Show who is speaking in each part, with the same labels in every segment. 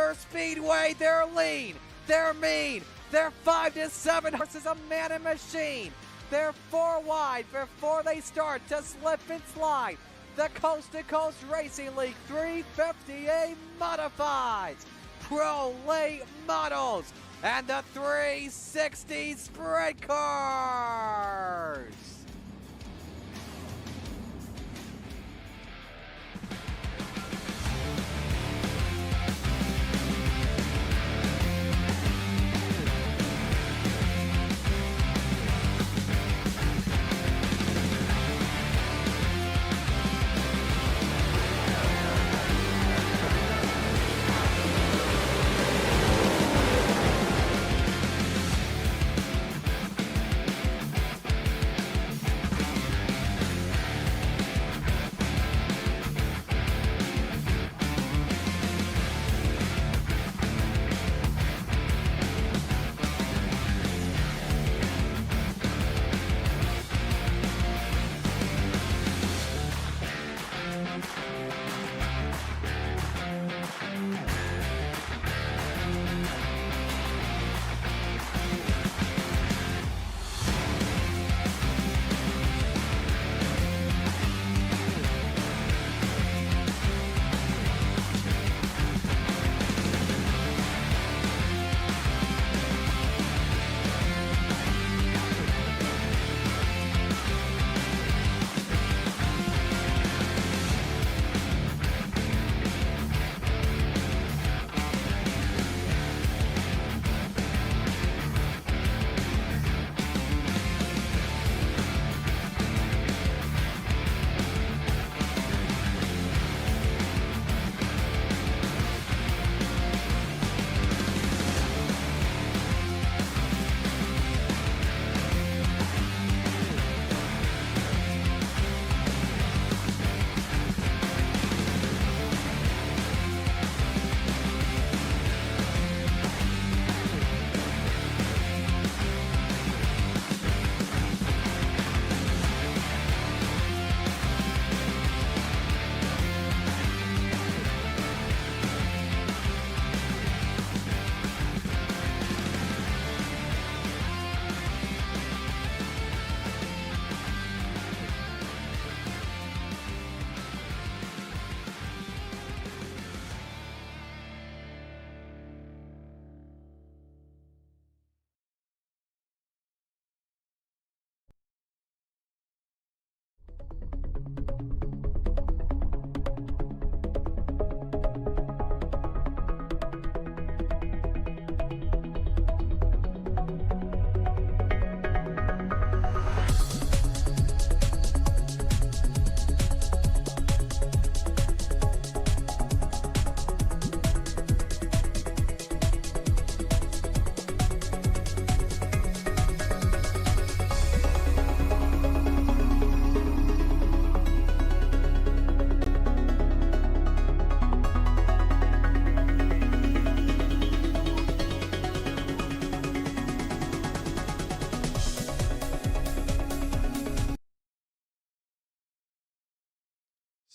Speaker 1: Motor Speedway. They're lean, they're mean, they're 5 to 7 horses, a man and machine. They're 4 wide before they start to slip and slide. The Coast to Coast Racing League 350A Modifieds, Pro Late Models, and the 360 Sprint Cars.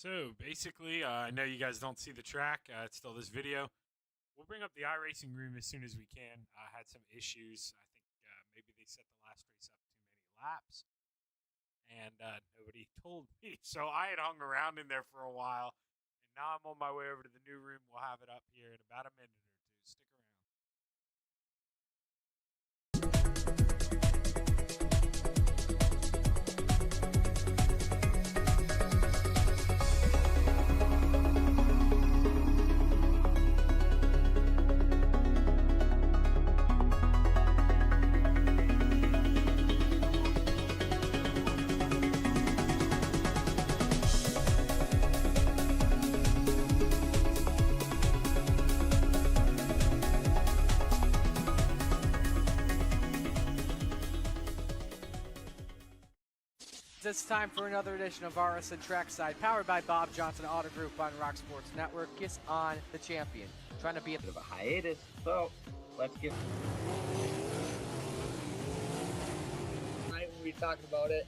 Speaker 2: So basically, I know you guys don't see the track. It's still this video. We'll bring up the iRacing room as soon as we can. I had some issues. I think maybe they set the last race up too many laps, and nobody told me. So I had hung around in there for a while, and now I'm on my way over to the new room. We'll have it up here in about a minute or two. Stick around.
Speaker 1: It's time for another edition of RSN Trackside, powered by Bob Johnson Auto Group on Rock Sports Network. Kiss on the champion. Trying to be a
Speaker 3: bit of a hiatus, so let's get. Tonight when we were talking about it.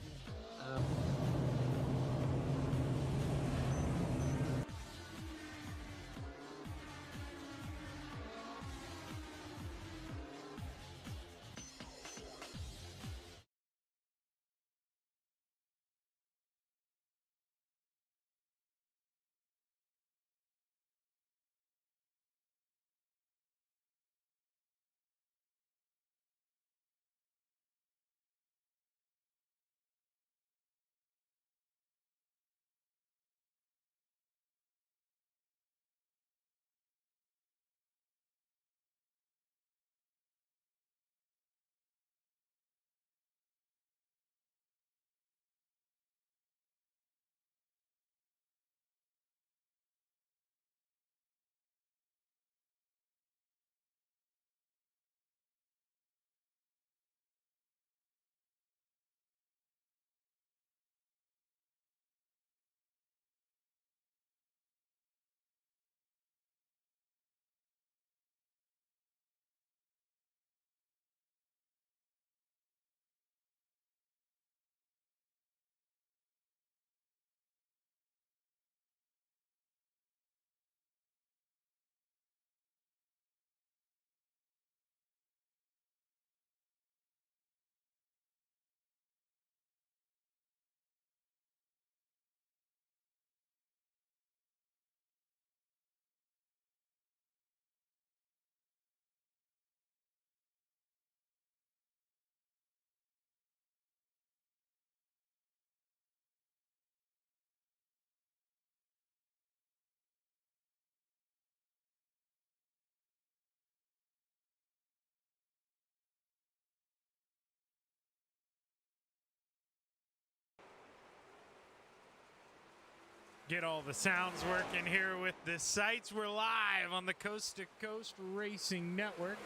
Speaker 2: Get all the sounds working here with the sights. We're live on the Coast to Coast Racing Network.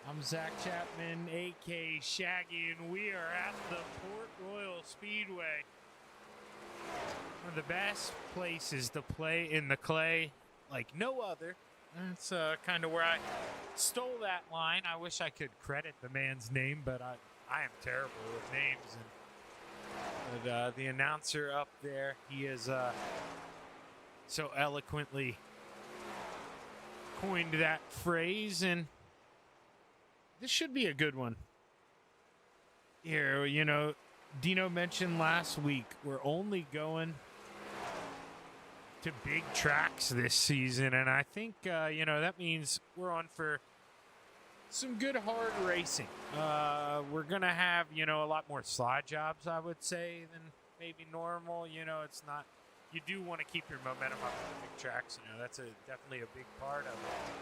Speaker 2: I'm Zach Chapman, a.k.a. Shaggy, and we are at the Port Royal Speedway. One of the best places to play in the clay like no other. That's kind of where I stole that line. I wish I could credit the man's name, but I am terrible with names. But the announcer up there, he is so eloquently coined that phrase, and this should be a good one. Here, you know, Dino mentioned last week, we're only going to big tracks this season, and I think, you know, that means we're on for some good hard racing. We're going to have, you know, a lot more slide jobs, I would say, than maybe normal. You know, it's not, you do want to keep your momentum up on the big tracks. You know, that's definitely a big part of it.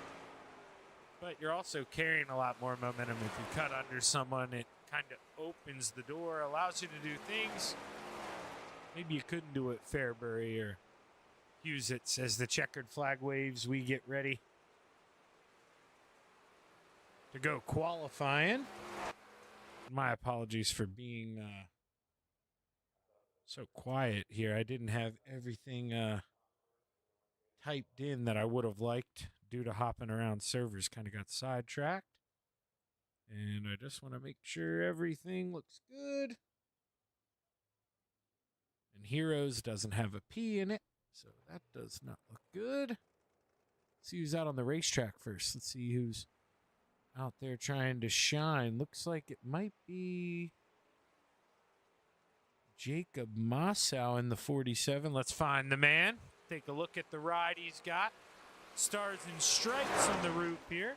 Speaker 2: But you're also carrying a lot more momentum. If you cut under someone, it kind of opens the door, allows you to do things maybe you couldn't do at Fairbury or Huset's. As the checkered flag waves, we get ready to go qualifying. My apologies for being so quiet here. I didn't have everything typed in that I would have liked due to hopping around servers. Kind of got sidetracked. And I just want to make sure everything looks good. And Heroes doesn't have a P in it, so that does not look good. Let's see who's out on the racetrack first. Let's see who's out there trying to shine. Looks like it might be Jacob Mossau in the 47. Let's find the man. Take a look at the ride he's got. Stars and stripes on the roof here.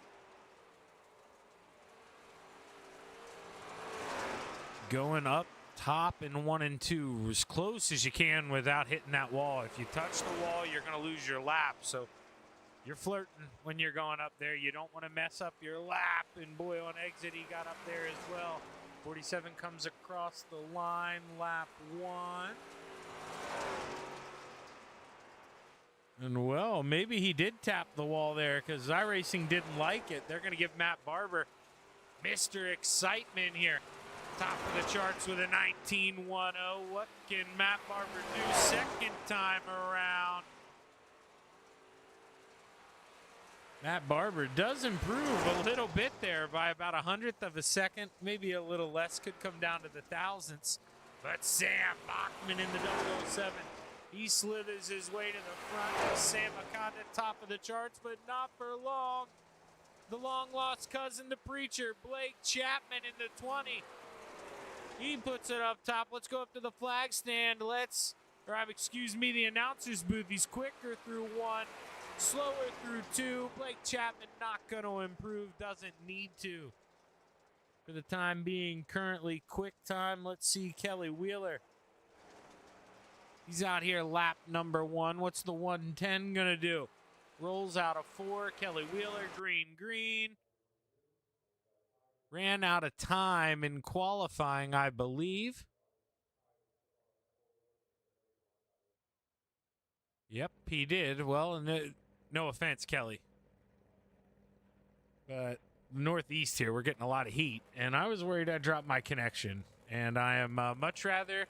Speaker 2: Going up top in 1 and 2 as close as you can without hitting that wall. If you touch the wall, you're going to lose your lap. So you're flirting when you're going up there. You don't want to mess up your lap. And boy, on exit, he got up there as well. 47 comes across the line, lap 1. And well, maybe he did tap the wall there because iRacing didn't like it. They're going to give Matt Barber Mr. Excitement here. Top of the charts with a 19.10. What can Matt Barber do second time around? Matt Barber does improve a little bit there by about 100th of a second. Maybe a little less, could come down to the thousandths. But Sam Bachman in the 007, he slithers his way to the front. Sam Akanda top of the charts, but not for long. The long-lost cousin to Preacher, Blake Chapman in the 20. He puts it up top. Let's go up to the flag stand. Excuse me, the announcer's booth. He's quicker through 1. Slower through 2. Blake Chapman not going to improve. Doesn't need to. For the time being, currently quick time. Let's see Kelly Wheeler. He's out here lap number 1. What's the 110 going to do? Rolls out of 4. Kelly Wheeler, green. Ran out of time in qualifying, I believe. Yep, he did. Well, no offense, Kelly. But Northeast here, we're getting a lot of heat. And I was worried I'd drop my connection. And I am much rather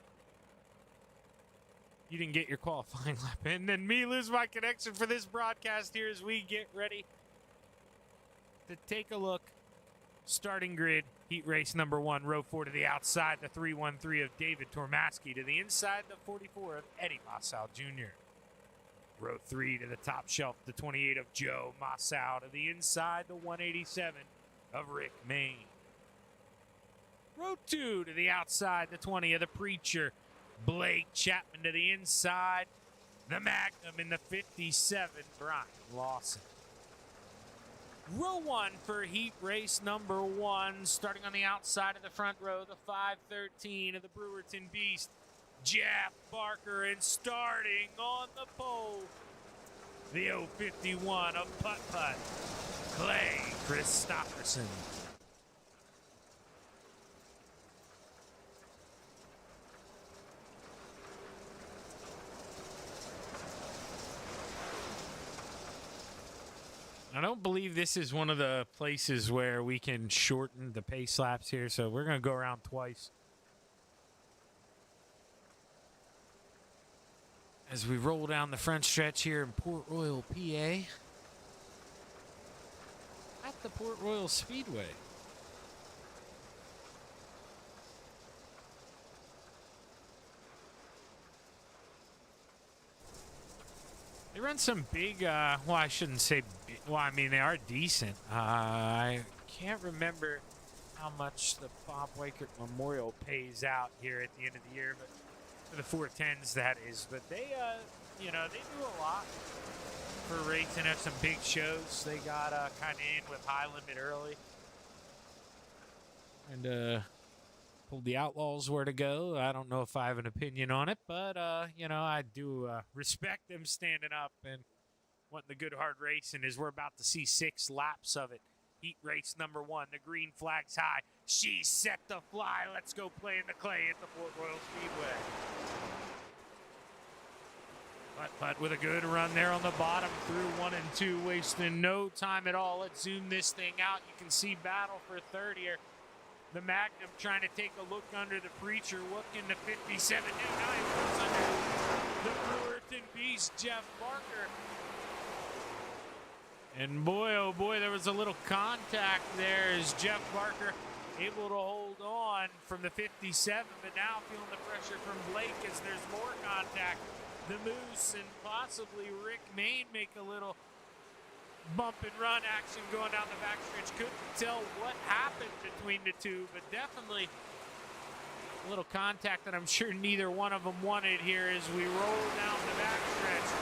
Speaker 2: you didn't get your qualifying lap in than me lose my connection for this broadcast here as we get ready to take a look. Starting grid, heat race number 1, row 4 to the outside, the 313 of David Tormaski to the inside, the 44 of Eddie Mossau Jr. Row 3 to the top shelf, the 28 of Joe Mossau to the inside, the 187 of Rick Main. Row 2 to the outside, the 20 of the Preacher, Blake Chapman to the inside, the Magnum in the 57, Brian Lawson. Row 1 for heat race number 1, starting on the outside of the front row, the 513 of the Brewerton Beast, Jeff Barker, and starting on the pole, the 051 of Putt Putt, Clay Christopherson. don't believe this is one of the places where we can shorten the pace laps here, so we're going to go around twice. As we roll down the front stretch here in Port Royal, PA. At the Port Royal Speedway. They run some big, well, I shouldn't say, well, I mean, they are decent. I can't remember how much the Bob Weichert Memorial pays out here at the end of the year, but for the 410s, that is. But they, you know, they do a lot for racing. Have some big shows. They got kind of in with High Limit early. And, told the Outlaws where to go. I don't know if I have an opinion on it, but, you know, I do respect them standing up and wanting the good hard racing as we're about to see 6 laps of it. Heat race number 1, the green flag's high. She's set to fly. Let's go play in the clay at the Port Royal Speedway. But with a good run there on the bottom through 1 and 2, wasting no time at all. Let's zoom this thing out. You can see battle for third here. The Magnum trying to take a look under the Preacher, looking to 57. Now he goes under the Brewerton Beast, Jeff Barker. And boy, oh boy, there was a little contact there as Jeff Barker able to hold on from the 57, but now feeling the pressure from Blake as there's more contact. The Moose and possibly Rick Main make a little bump and run action going down the backstretch. Couldn't tell what happened between the two, but definitely a little contact that I'm sure neither one of them wanted here as we roll down the backstretch.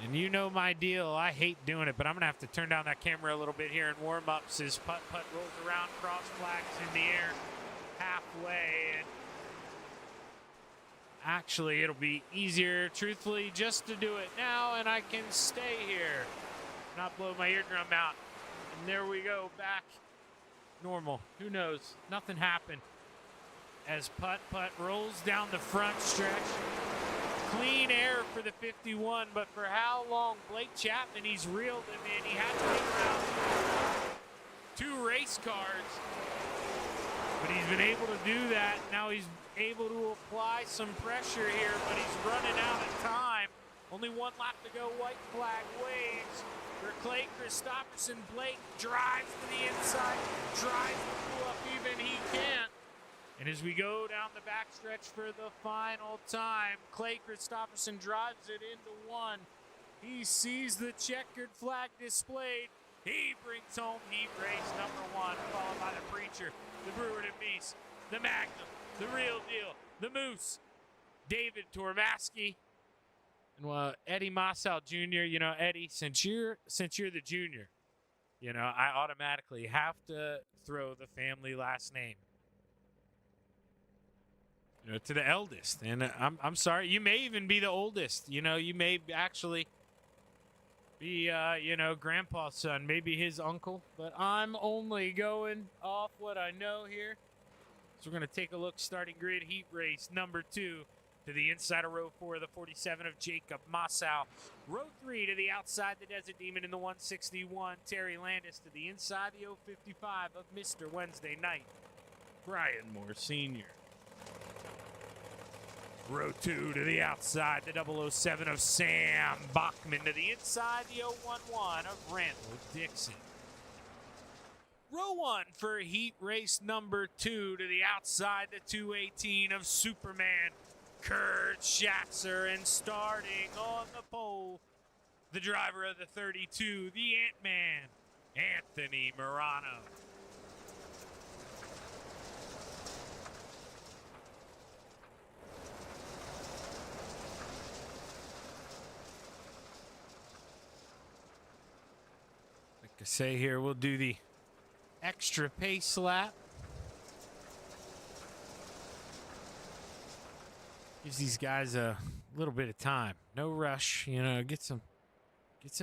Speaker 2: And you know my deal, I hate doing it, but I'm going to have to turn down that camera a little bit here in warm-ups as Putt-Putt rolls around, cross flags in the air halfway. And actually, it'll be easier, truthfully, just to do it now, and I can stay here, not blow my eardrum out. And there we go, back normal. Who knows? Nothing happened as Putt-Putt rolls down the front stretch. Clean air for the 51, but for how long? Blake Chapman, he's reeled him in. He had to take around 2 race cars, but he's been able to do that. Now he's able to apply some pressure here, but he's running out of time. Only 1 lap to go. White flag waves for Clay Christopherson. Blake drives to the inside, tries to pull up even he can't. And as we go down the backstretch for the final time, Clay Christopherson drives it into 1. He sees the checkered flag displayed. He brings home heat race number 1, followed by the Preacher, the Brewerton Beast, the Magnum, the Real Deal, the Moose, David Tormasky, and Eddie Massal Jr. You know, Eddie, since you're the junior, you know, I automatically have to throw the family last name, you know, to the eldest. And I'm sorry, you may even be the oldest. You know, you may actually be, you know, Grandpa's son, maybe his uncle. But I'm only going off what I know here. So we're going to take a look, starting grid heat race number 2 to the inside of row 4, the 47 of Jacob Massau. Row 3 to the outside, the Desert Demon in the 161, Terry Landis. To the inside, the 055 of Mr. Wednesday Night, Brian Moore Sr. Row 2 to the outside, the 007 of Sam Bachman. To the inside, the 011 of Randall Dixon. Row 1 for heat race number 2 to the outside, the 218 of Superman, Kurt Schatzer. And starting on the pole, the driver of the 32, the Ant-Man, Anthony Morano. Like I say here, we'll do the extra pace lap. Gives these guys a little bit of time. No rush, you know, get some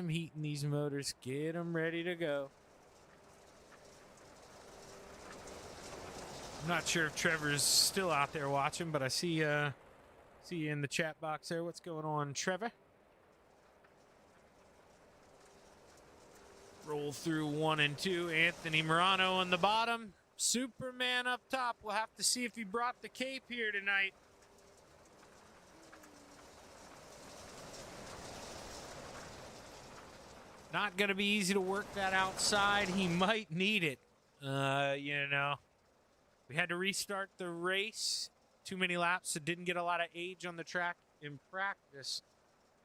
Speaker 2: heat in these motors, get them ready to go. I'm not sure if Trevor's still out there watching, but I see you in the chat box there. What's going on, Trevor? Roll through 1 and 2. Anthony Morano on the bottom. Superman up top. We'll have to see if he brought the cape here tonight. Not going to be easy to work that outside. He might need it. You know, we had to restart the race. Too many laps, so didn't get a lot of age on the track in practice,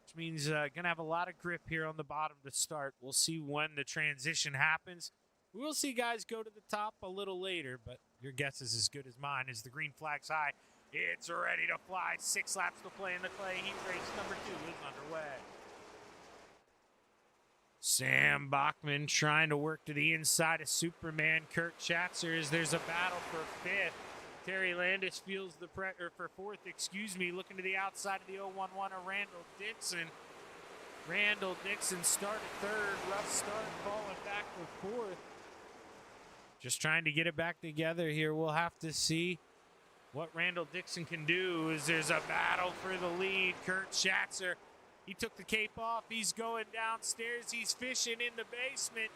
Speaker 2: which means going to have a lot of grip here on the bottom to start. We'll see when the transition happens. We will see guys go to the top a little later, but your guess is as good as mine. As the green flag's high, it's ready to fly. 6 laps to play in the clay. Heat race number 2 is underway. Sam Bachman trying to work to the inside of Superman. Kurt Schatzer as there's a battle for 5th. Terry Landis feels the pressure for 4th, looking to the outside of the 011 of Randall Dixon. Randall Dixon started 3rd, rough start, falling back for 4th. Just trying to get it back together here. We'll have to see what Randall Dixon can do as there's a battle for the lead. Kurt Schatzer, he took the cape off. He's going downstairs. He's fishing in the basement.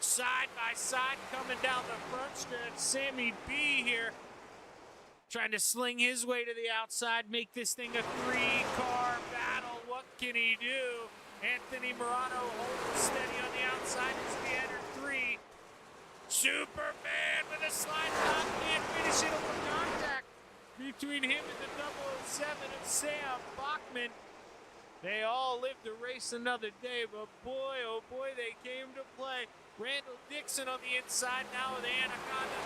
Speaker 2: Side by side coming down the front stretch. Sammy B here trying to sling his way to the outside, make this thing a 3-car battle. What can he do? Anthony Morano holding steady on the outside as we enter 3. Superman with a slide top and finishing up with contact between him and the 007 of Sam Bachman. They all live to race another day, but boy, oh boy, they came to play. Randall Dixon on the inside now with Anaconda.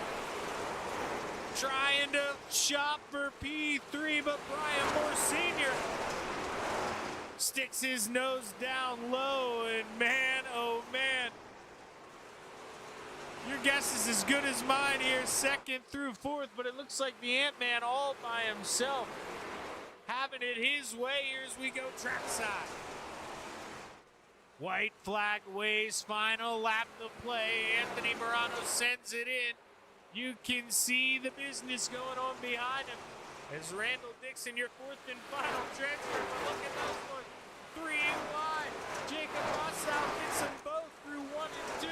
Speaker 2: Trying to shop for P3, but Brian Moore Sr. sticks his nose down low, and man, oh man. Your guess is as good as mine here, 2nd through 4th, but it looks like the Ant-Man all by himself. Having it his way here as we go trackside. White flag waves, final lap to play. Anthony Morano sends it in. You can see the business going on behind him. As Randall Dixon, your 4th and final transfer. But look at those ones. 3 wide. Jacob Rossow gets them both through 1 and 2.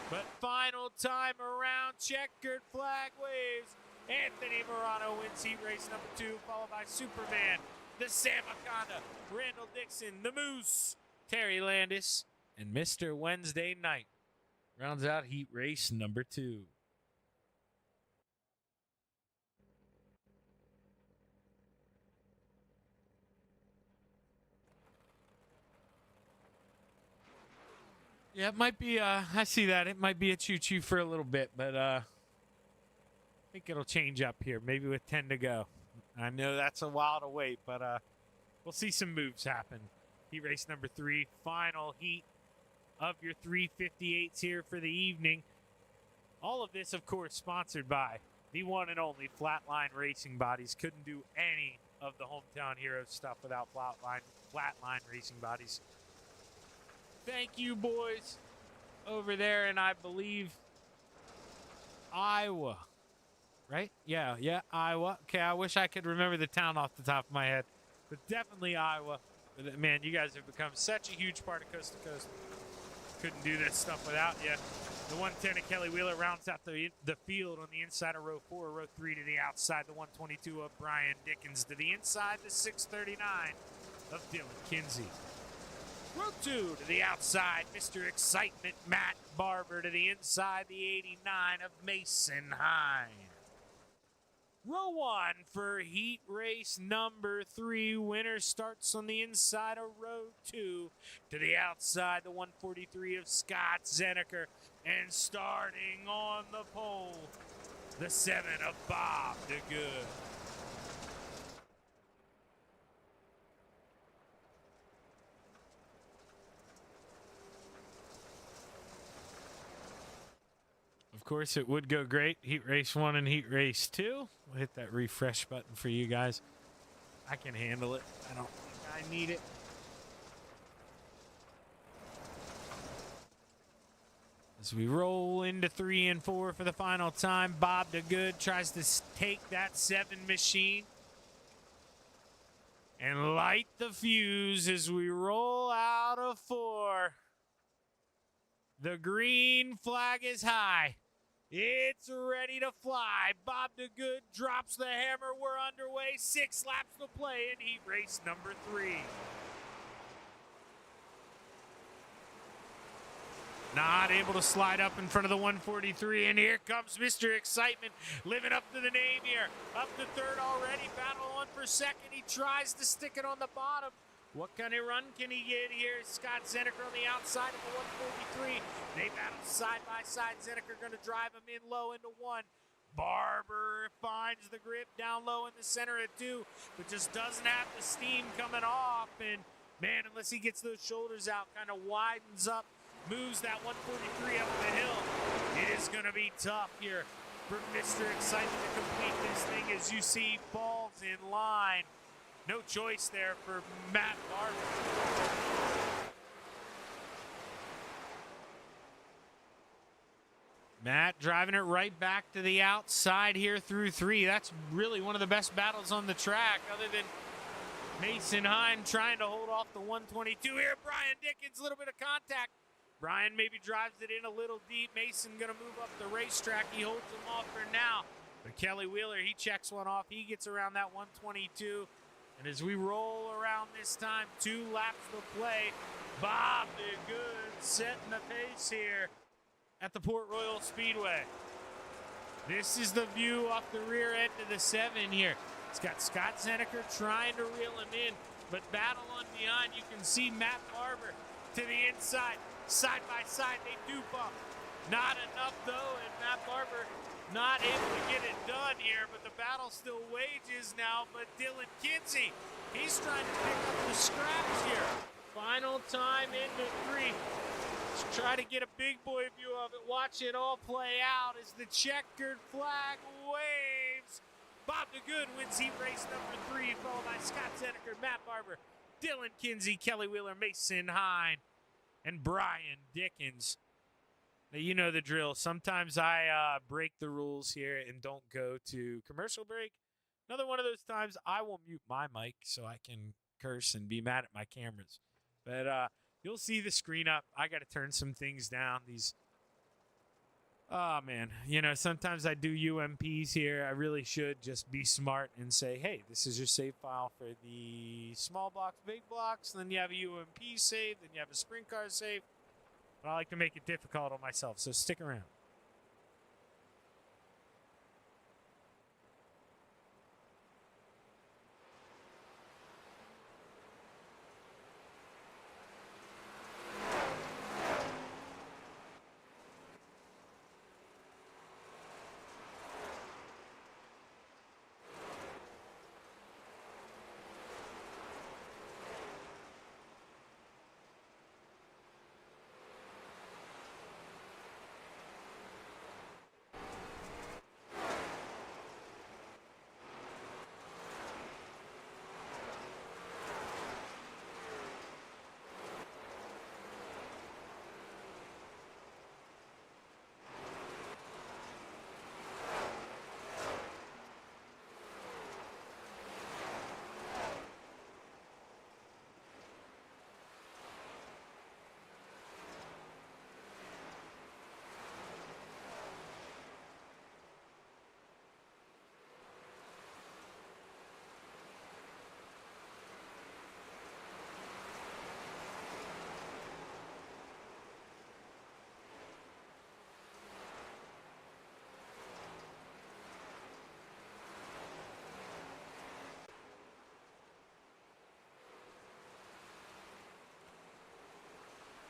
Speaker 2: But final time around, checkered flag waves. Anthony Morano wins heat race number 2, followed by Superman, the Sam Akonda, Randall Dixon, the Moose, Terry Landis, and Mr. Wednesday Night rounds out heat race number 2. Yeah, it might be, I see that. It might be a choo-choo for a little bit, but I think it'll change up here, maybe with 10 to go. I know that's a while to wait, but we'll see some moves happen. Heat race number 3, final heat of your 358s here for the evening. All of this, of course, sponsored by the one and only Flatline Racing Bodies. Couldn't do any of the Hometown Heroes stuff without Flatline Racing Bodies. Thank you, boys, over there in, I believe, Iowa. Right? Yeah, Iowa. Okay, I wish I could remember the town off the top of my head. But definitely Iowa. Man, you guys have become such a huge part of Coast to Coast. Couldn't do this stuff without you. The 110 of Kelly Wheeler rounds out the field on the inside of row 4. Row 3 to the outside. The 122 of Brian Dickens to the inside. The 639 of Dylan Kinsey. Row 2 to the outside. Mr. Excitement Matt Barber to the inside. The 89 of Mason Hine. Row 1 for heat race number 3. Winner starts on the inside of row 2 to the outside. The 143 of Scott Zeneker. And starting on the pole, the 7 of Bob DeGood. Of course, it would go great. Heat race 1 and heat race 2. We'll hit that refresh button for you guys. I can handle it. I don't think I need it. As we roll into 3 and 4 for the final time, Bob DeGood tries to take that 7 machine and light the fuse as we roll out of 4. The green flag is high. It's ready to fly. Bob DeGood drops the hammer. We're underway. 6 laps to play in heat race number 3. Not able to slide up in front of the 143, and here comes Mr. Excitement, living up to the name here. Up to third already, battle on for second. He tries to stick it on the bottom. What kind of run can he get here? Scott Zeneker on the outside of the 143. They battle side by side. Zeneker going to drive him in low into 1. Barber finds the grip down low in the center at 2, but just doesn't have the steam coming off. And, man, unless he gets those shoulders out, kind of widens up, moves that 143 up the hill. It is going to be tough here for Mr. Excitement to complete this thing as you see falls in line. No choice there for Matt Barber. Matt driving it right back to the outside here through 3. That's really one of the best battles on the track, other than Mason Hine trying to hold off the 122 here. Brian Dickens, a little bit of contact. Brian maybe drives it in a little deep. Mason going to move up the racetrack. He holds him off for now. But Kelly Wheeler, he checks one off. He gets around that 122. And as we roll around this time, 2 laps to play. Bob DeGood setting the pace here at the Port Royal Speedway. This is the view off the rear end of the 7 here. It's got Scott Zeneker trying to reel him in, but battle on behind. You can see Matt Barber to the inside. Side by side, they do bump. Not enough, though, and Matt Barber not able to get it done here, but the battle still wages now. But Dylan Kinsey, he's trying to pick up the scraps here. Final time into 3. Let's try to get a big boy view of it. Watch it all play out as the checkered flag waves. Bob DeGood wins heat race number 3, followed by Scott Zeneker, Matt Barber, Dylan Kinsey, Kelly Wheeler, Mason Hine, and Brian Dickens. Now, you know the drill. Sometimes I break the rules here and don't go to commercial break. Another one of those times I will mute my mic so I can curse and be mad at my cameras. But you'll see the screen up. I got to turn some things down. Oh, man. You know, sometimes I do UMPs here. I really should just be smart and say, hey, this is your save file for the small blocks, big blocks. Then you have a UMP save. Then you have a sprint car save. But I like to make it difficult on myself, so stick around.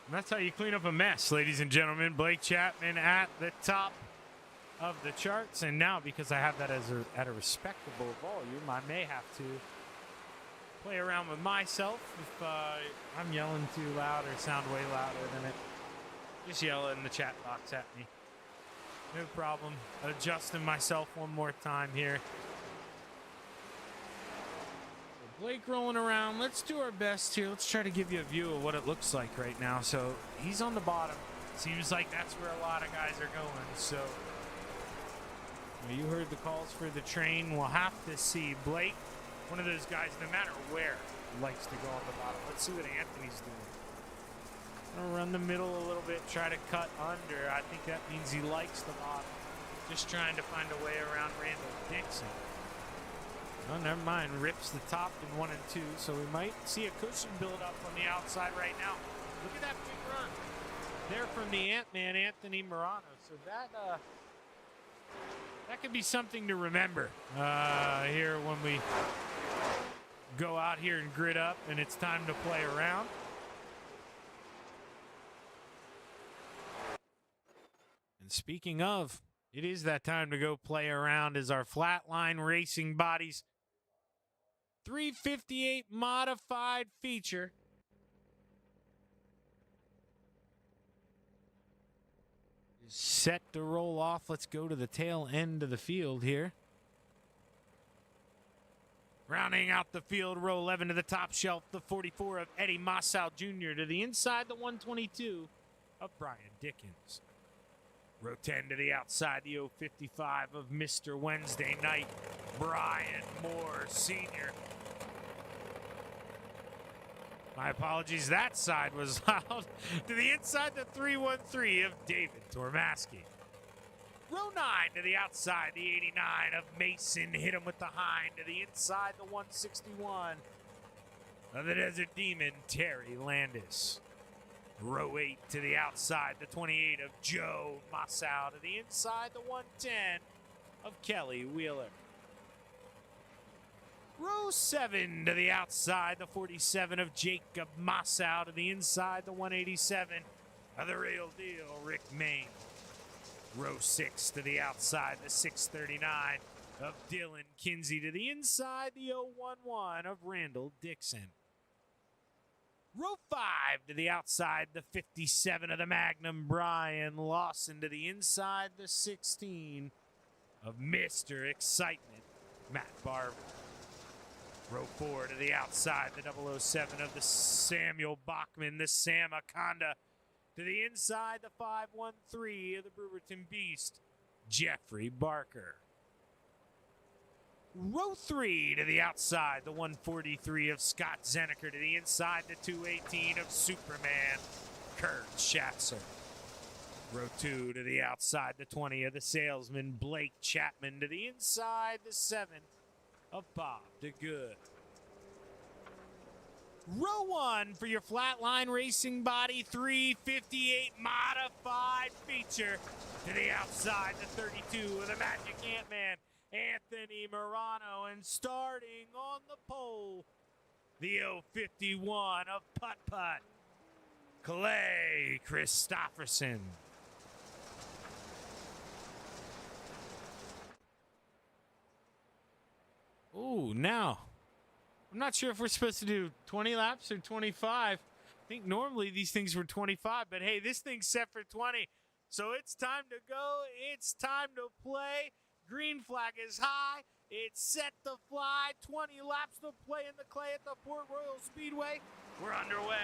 Speaker 2: And that's how you clean up a mess, ladies and gentlemen. Blake Chapman at the top of the charts. And now, because I have that at a respectable volume, I may have to play around with myself. If I'm yelling too loud or sound way louder than it, just yell it in the chat box at me. No problem. Adjusting myself one more time here. Blake rolling around. Let's do our best here. Let's try to give you a view of what it looks like right now. So he's on the bottom. Seems like that's where a lot of guys are going. So you heard the calls for the train. We'll have to see. Blake, one of those guys, no matter where, likes to go on the bottom. Let's see what Anthony's doing. Gonna run the middle a little bit, try to cut under. I think that means he likes the bottom. Just trying to find a way around Randall Dixon. Oh, never mind. Rips the top in 1 and 2, so we might see a cushion build up on the outside right now. Look at that big run there from the Ant-Man, Anthony Morano. So that could be something to remember here when we go out here and grid up and it's time to play around. And speaking of, it is that time to go play around as our flatline racing bodies 358 modified feature is set to roll off. Let's go to the tail end of the field here. Rounding out the field, row 11 to the top shelf, the 44 of Eddie Massow Jr. to the inside, the 122 of Brian Dickens. Row 10 to the outside, the 055 of Mr. Wednesday Night, Brian Moore Sr. My apologies, that side was loud. To the inside, the 313 of David Tormaski. Row 9 to the outside, the 89 of Mason. Hit him with the hind. To the inside, the 161 of the Desert Demon, Terry Landis. Row 8 to the outside, the 28 of Joe Massow. To the inside, the 110 of Kelly Wheeler. Row 7 to the outside, the 47 of Jacob Massow. To the inside, the 187 of the real deal, Rick Main. Row 6 to the outside, the 639 of Dylan Kinsey. To the inside, the 011 of Randall Dixon. Row 5 to the outside, the 57 of the Magnum, Brian Lawson. To the inside, the 16 of Mr. Excitement, Matt Barber. Row 4 to the outside, the 007 of the Samuel Bachman, the Sam Akonda. To the inside, the 513 of the Brewerton Beast, Jeffrey Barker. Row 3 to the outside, the 143 of Scott Zeneker. To the inside, the 218 of Superman, Kurt Schatzer. Row 2 to the outside, the 20 of the Salesman, Blake Chapman. To the inside, the 7 of Bob DeGood. Row 1 for your flatline racing body 358 modified feature. To the outside, the 32 of the Magic Ant-Man, Anthony Morano. And starting on the pole, the 051 of Putt Putt, Clay Christopherson. Ooh, now, I'm not sure if we're supposed to do 20 laps or 25. I think normally these things were 25, but hey, this thing's set for 20. So it's time to go. It's time to play. Green flag is high. It's set to fly. 20 laps to play in the clay at the Port Royal Speedway. We're underway.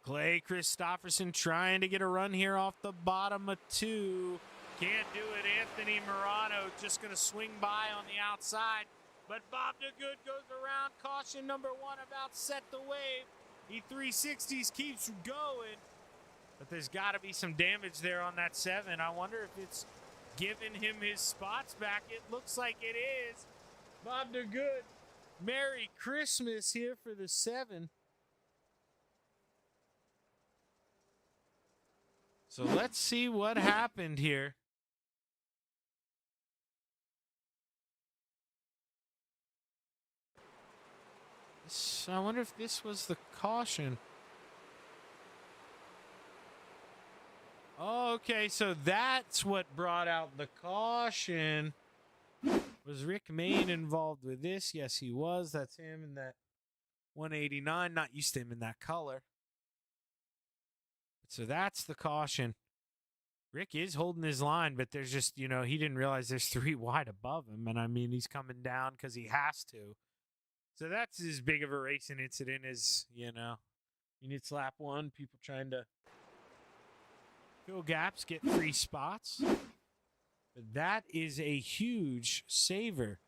Speaker 2: Clay Christopherson trying to get a run here off the bottom of 2. Can't do it. Anthony Morano just going to swing by on the outside. But Bob DeGood goes around. Caution number 1 about set the wave. He 360s, keeps going. But there's got to be some damage there on that 7. I wonder if it's giving him his spots back. It looks like it is. Bob DeGood, Merry Christmas here for the 7. So let's see what happened here. I wonder if this was the caution. Oh, okay, so that's what brought out the caution. Was Rick Main involved with this? Yes, he was. That's him in that 189. Not used to him in that color. So that's the caution. Rick is holding his line, but there's just, he didn't realize there's 3 wide above him. And I mean, he's coming down because he has to. So that's as big of a racing incident as, you need lap 1, people trying to fill gaps, get free spots. But that is a huge saver.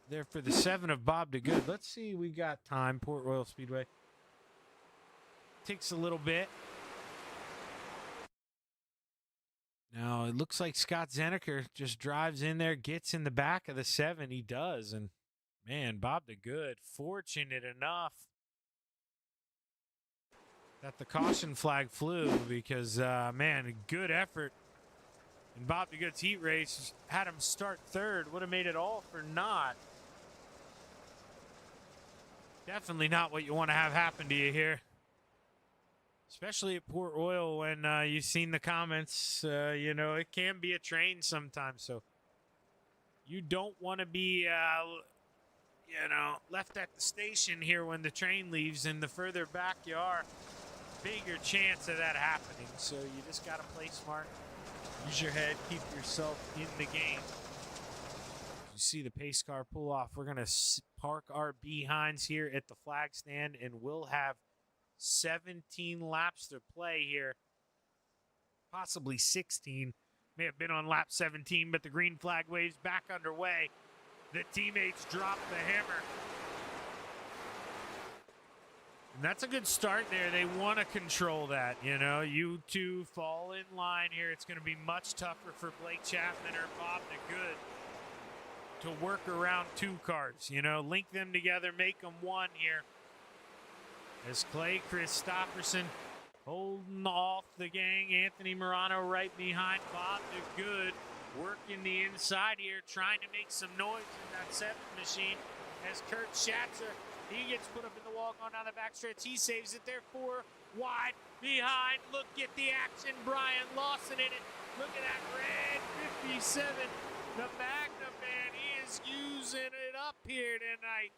Speaker 2: there for the 7 of Bob to Good. Let's see, we got time. Port Royal Speedway. Takes a little bit. Now, it looks like Scott Zeneker just drives in there, gets in the back of the 7. He does. And, man, Bob the Good, fortunate enough that the caution flag flew because, man, a good effort. And Bob the Good's heat race had him start 3rd. Would have made it all for naught. Definitely not what you want to have happen to you here. Especially at Port Royal when you've seen the comments, you know, it can be a train sometimes. So you don't want to be, you know, left at the station here when the train leaves. And the further back you are, bigger chance of that happening. So you just got to play smart. Use your head. Keep yourself in the game. You see the pace car pull off. We're going to park our behinds here at the flag stand, and we'll have 17 laps to play here, possibly 16. May have been on lap 17, but the green flag waves back underway. The teammates drop the hammer. And that's a good start there. They want to control that, you know. You two fall in line here. It's going to be much tougher for Blake Chapman or Bob the Good to work around 2 cars, you know. Link them together, make them one here. As Clay Christopherson holding off the gang. Anthony Morano right behind Bob the Good, working the inside here, trying to make some noise in that 7th machine. As Kurt Schatzer, he gets put up in the wall going down the backstretch. He saves it there, 4 wide behind. Look at the action. Brian Lawson in it. Look at that red 57. The Magnum man, he is using it up here tonight.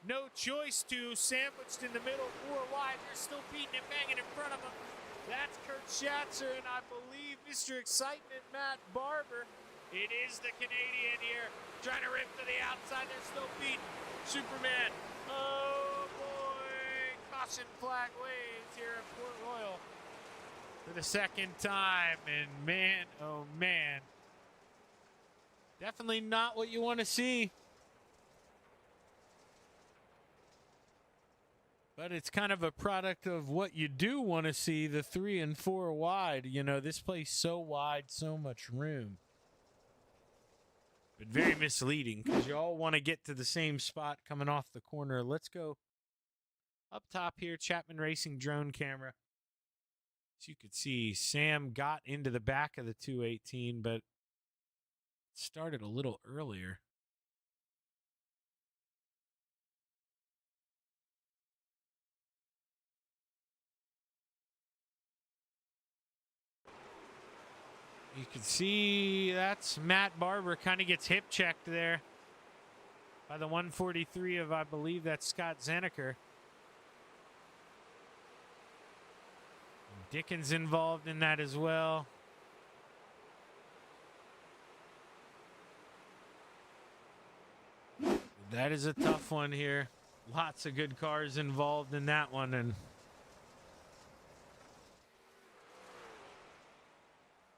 Speaker 2: No choice to, sandwiched in the middle, 4 wide. They're still beating and banging in front of him. That's Kurt Schatzer, and I believe Mr. Excitement, Matt Barber. It is the Canadian here, trying to rip to the outside. They're still beating Superman. Oh, boy. Caution flag waves here at Port Royal for the 2nd time. And, man, oh, man. Definitely not what you want to see. But it's kind of a product of what you do want to see, the 3 and 4 wide. You know, this place so wide, so much room. But very misleading because you all want to get to the same spot coming off the corner. Let's go up top here, Chapman Racing drone camera. As you could see, Sam got into the back of the 218, but started a little earlier. You can see that's Matt Barber, kind of gets hip checked there by the 143 of, I believe that's Scott Zeneker. Dickens involved in that as well. That is a tough one here. Lots of good cars involved in that one, and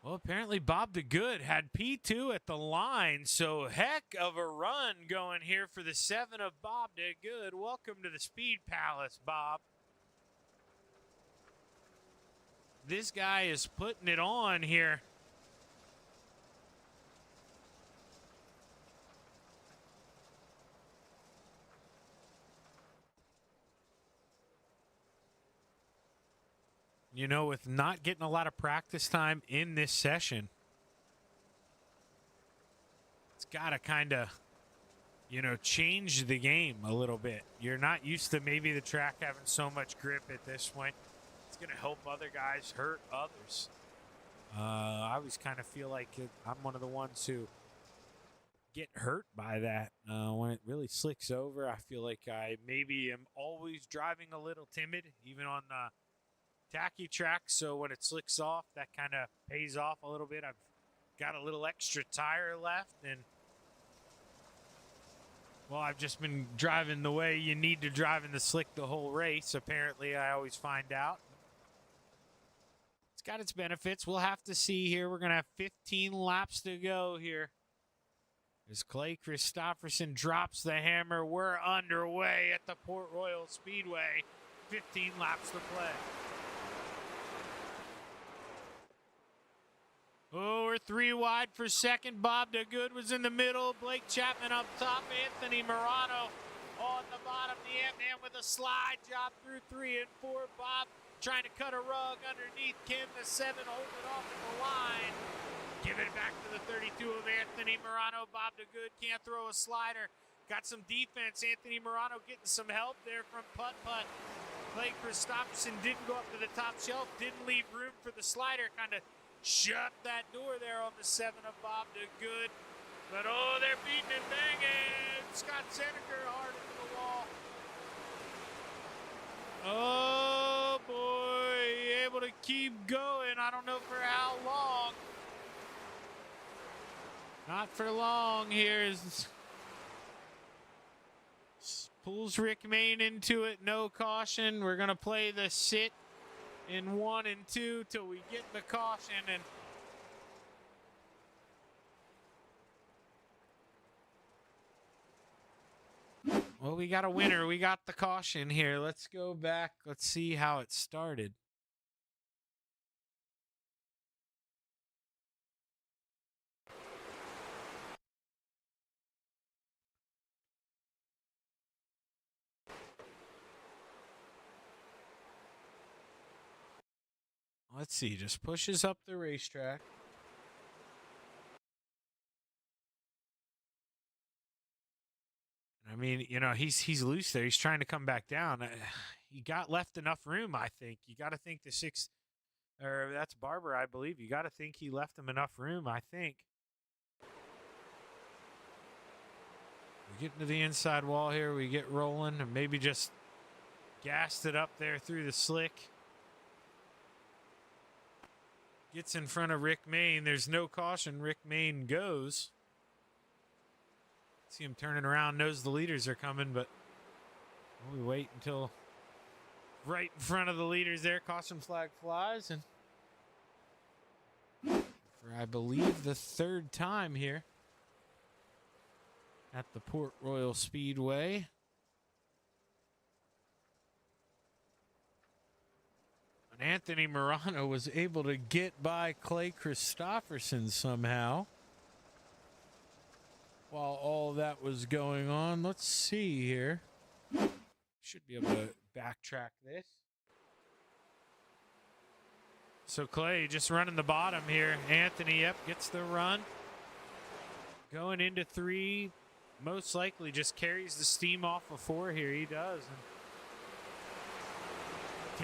Speaker 2: well, apparently Bob the Good had P2 at the line, so heck of a run going here for the 7 of Bob the Good. Welcome to the Speed Palace, Bob. This guy is putting it on here. You know, with not getting a lot of practice time in this session, it's got to kind of, you know, change the game a little bit. You're not used to maybe the track having so much grip at this point. It's going to help other guys hurt others. I always kind of feel like I'm one of the ones who get hurt by that. When it really slicks over, I feel like I maybe am always driving a little timid, even on tacky track, so when it slicks off, that kind of pays off a little bit. I've got a little extra tire left, and well, I've just been driving the way you need to drive in the slick the whole race. Apparently, I always find out. It's got its benefits. We'll have to see here. We're going to have 15 laps to go here As Clay Christopherson drops the hammer, we're underway at the Port Royal Speedway. 15 laps to play. Oh, we're 3 wide for second. Bob DeGood was in the middle. Blake Chapman up top. Anthony Morano on the bottom. The Ant-Man with a slide job through 3 and 4. Bob trying to cut a rug underneath Kim. The 7 hold it off at the line. Give it back to the 32 of Anthony Morano. Bob DeGood can't throw a slider. Got some defense. Anthony Morano getting some help there from Putt-Putt. Clay Christopherson didn't go up to the top shelf. Didn't leave room for the slider. Kind of shut that door there on the 7 of Bob DeGood. But oh, they're beating and banging. Scott Seneker hard into the wall. Oh boy, able to keep going. I don't know for how long. Not for long here. Pulls Rick Mayne into it. No caution. We're going to play the sit in 1 and 2 till we get the caution. And well, we got a winner. We got the caution here. Let's go back. Let's see how it started. Let's see. Just pushes up the racetrack. I mean, you know, he's loose there. He's trying to come back down. He got left enough room, I think. You got to think the 6, or that's Barber, I believe. You got to think he left him enough room, I think. We get into the inside wall here. We get rolling, and maybe just gassed it up there through the slick. Gets in front of Rick Mayne. There's no caution. Rick Mayne goes. See him turning around, knows the leaders are coming, but we wait until right in front of the leaders there. Caution flag flies, and for I believe the 3rd time here at the Port Royal Speedway. And Anthony Morano was able to get by Clay Christopherson somehow while all that was going on. Let's see here. Should be able to backtrack this. So Clay just running the bottom here. Anthony, yep, gets the run. Going into 3. Most likely just carries the steam off of 4 here. He does. And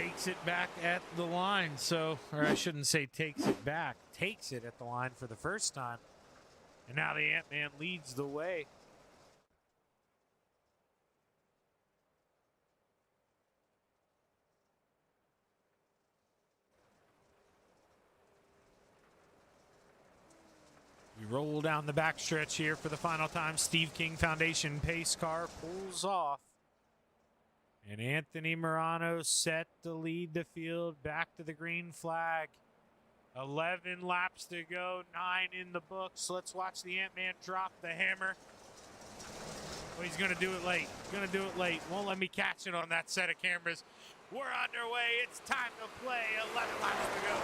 Speaker 2: takes it back at the line. So, or I shouldn't say takes it back. Takes it at the line for the first time. And now the Ant-Man leads the way. We roll down the backstretch here for the final time. Steve King Foundation pace car pulls off. And Anthony Morano set to lead the field back to the green flag. 11 laps to go, 9 in the books. Let's watch the Ant-Man drop the hammer. Oh, he's going to do it late. Going to do it late. Won't let me catch it on that set of cameras. We're underway. It's time to play. 11 laps to go.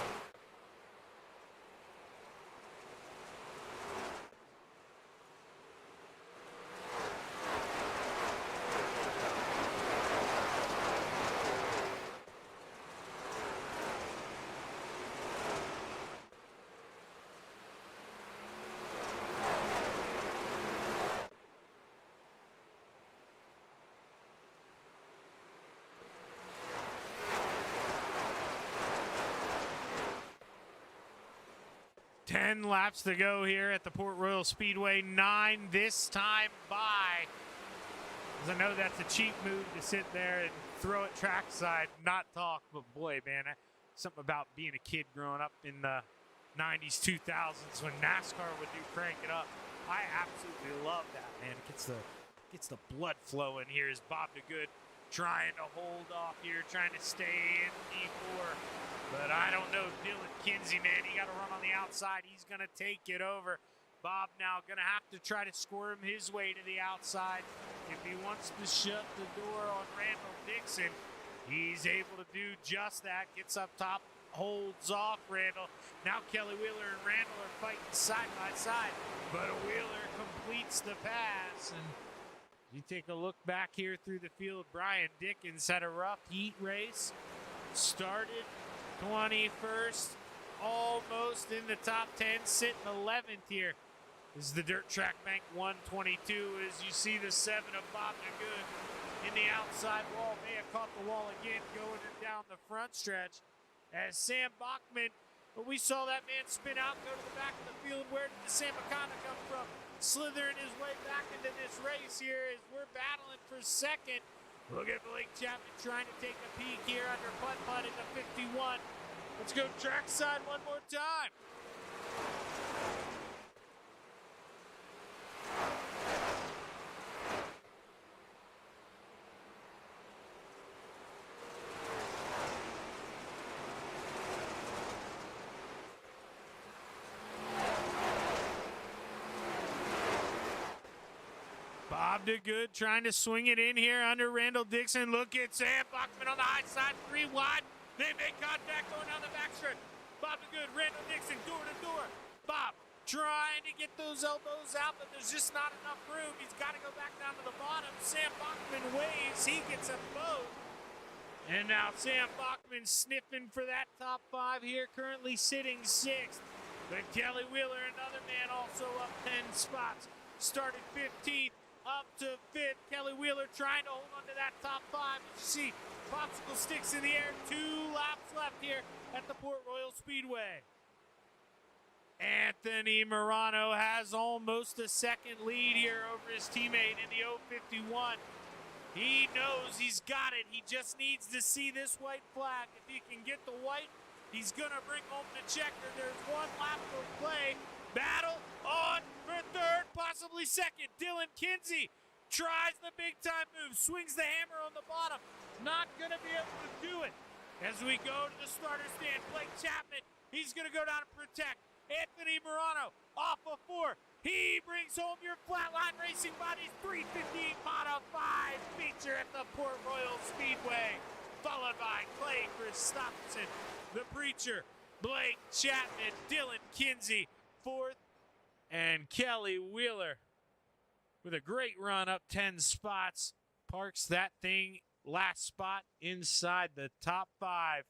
Speaker 2: Ten laps to go here at the Port Royal Speedway. 9 this time by. Because I know that's a cheap move to sit there and throw it trackside, not talk. But boy, man, something about being a kid growing up in the 90s, 2000s when NASCAR would do crank it up. I absolutely love that, man. It gets the blood flowing here as Bob DeGood trying to hold off here, trying to stay in P4. But I don't know, Dylan Kinsey, man, he got to run on the outside. He's going to take it over. Bob now going to have to try to squirm his way to the outside. If he wants to shut the door on Randall Dixon, he's able to do just that. Gets up top, holds off Randall. Now Kelly Wheeler and Randall are fighting side by side, but Wheeler completes the pass. And you take a look back here through the field, Brian Dickens had a rough heat race. Started 21st, almost in the top 10, sitting 11th here. This is the Dirt Track Bank 122 as you see the 7 of Bob DeGood in the outside wall. May have caught the wall again going down the front stretch as Sam Bachman, but we saw that man spin out, go to the back of the field. Where did the Sam Akana come from? Slithering his way back into this race here as we're battling for second. Look at Blake Chapman trying to take a peek here under putt into 51. Let's go trackside one more time. Bob DeGood trying to swing it in here under Randall Dixon. Look at Sam Bachman on the high side, 3 wide. They make contact going down the backstretch. Bob DeGood, Randall Dixon, door to door. Bob trying to get those elbows out, but there's just not enough room. He's got to go back down to the bottom. Sam Bachman waves. He gets them both. And now Sam Bachman sniffing for that top 5 here, currently sitting 6th. But Kelly Wheeler, another man, also up 10 spots. Started 15th. Up to 5th, Kelly Wheeler trying to hold on to that top 5. As you see, popsicle sticks in the air. 2 laps left here at the Port Royal Speedway. Anthony Morano has almost a second lead here over his teammate in the 051. He knows he's got it. He just needs to see this white flag. If he can get the white, he's going to bring home the checker. There's 1 lap to play. Battle on for 3rd, possibly 2nd. Dylan Kinsey tries the big-time move, swings the hammer on the bottom. Not going to be able to do it. As we go to the starter stand, Blake Chapman, he's going to go down and protect. Anthony Morano off of 4. He brings home your Flatline Racing Bodies 315 Moto 5 feature at the Port Royal Speedway. Followed by Clay Christopherson, the Preacher, Blake Chapman, Dylan Kinsey, 4th, and Kelly Wheeler with a great run up 10 spots. Parks that thing last spot inside the top 5.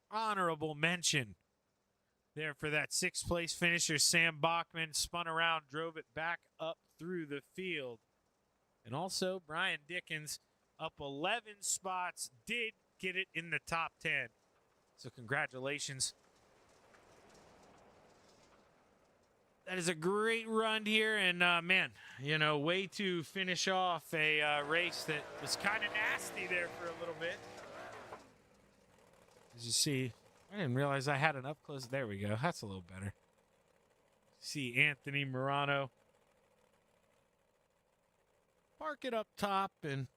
Speaker 2: Honorable mention there for that 6th place finisher. Sam Bachman spun around, drove it back up through the field. And also Brian Dickens up 11 spots, did get it in the top 10. So congratulations. That is a great run here, and man, you know, way to finish off a race that was kind of nasty there for a little bit. As you see, I didn't realize I had an up close. There we go. That's a little better. See Anthony Morano park it up top, and